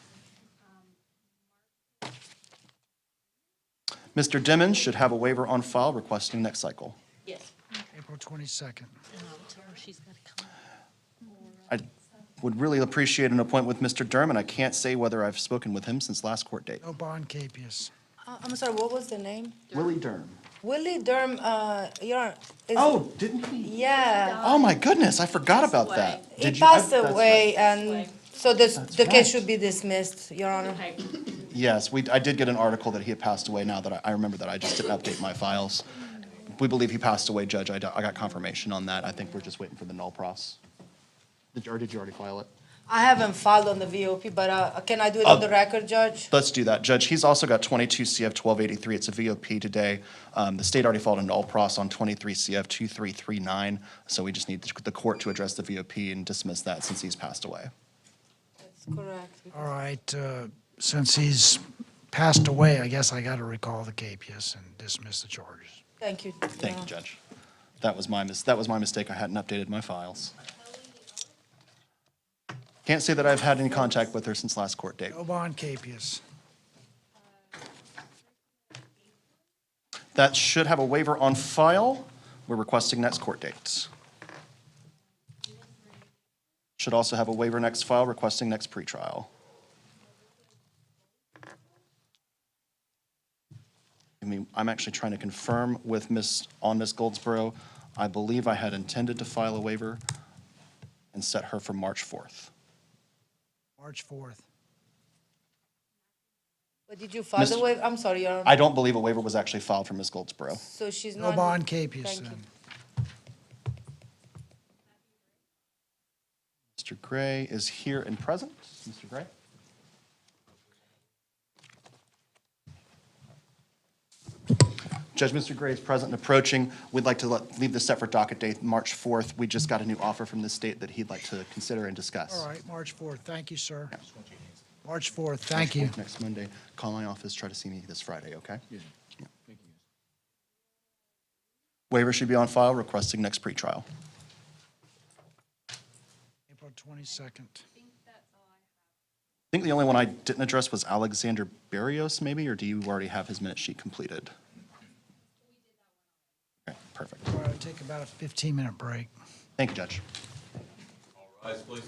Mr. Dimmons should have a waiver on file requesting next cycle. Yes. April 22nd. And I'll tell her she's got to come. I would really appreciate an appointment with Mr. Durham, and I can't say whether I've spoken with him since last court date. No bond capias. I'm sorry, what was the name? Willie Durham. Willie Durham, Oh, didn't he? Yeah, Oh, my goodness, I forgot about that. he Did you- passed that's away, right. and so the right. case should be dismissed, Your Honor. Yes, I did get an article that he had passed away now that I remember that I just didn't update my files. We believe he passed away, Judge. I got confirmation on that. I think we're just waiting for the null pros. Did you already file it? I haven't filed on the VOP, but can I do it on the record, Judge? Let's do that, Judge. He's also got 22 CF 1283. It's a VOP today. The state already filed a null pros on 23 CF 2339, so we just need the court to address the VOP and dismiss that since he's passed away. That's correct. All right, since he's passed away, I guess I got to recall the capias and dismiss the charges. Thank you. Thank you, Judge. That was my mistake. I hadn't updated my files. Can't say that I've had any contact with her since last court date. No bond capias. That should have a waiver on file. We're requesting next court date. Should also have a waiver next file, requesting next pretrial. I'm actually trying to confirm with Miss Goldsboro. I believe I had intended to file a waiver and set her for March 4th. March 4th. But did you file the Mr. waiver? I'm sorry, Your Honor. I don't believe a waiver was actually filed for Ms. Goldsboro. So she's No not. bond capious Thank you. then. Mr. Gray is here and present. Mr. Gray? Judge, Mr. Gray is present and approaching. We'd like to leave this set for docket date March 4th. We just got a new offer from the state that he'd like to consider and discuss. All right, March 4th. Thank you, sir. March 4th. Thank you. Next Monday. Call my office, try to see me this Friday, okay? Yeah. Thank you. Waiver should be on file, requesting next pretrial. April 22nd. I think the only one I didn't address was Alexander Barrios, maybe, or do you already have his minute sheet completed? Okay, perfect. All right, I'll take about a 15-minute break. Thank you, Judge. All rise, please.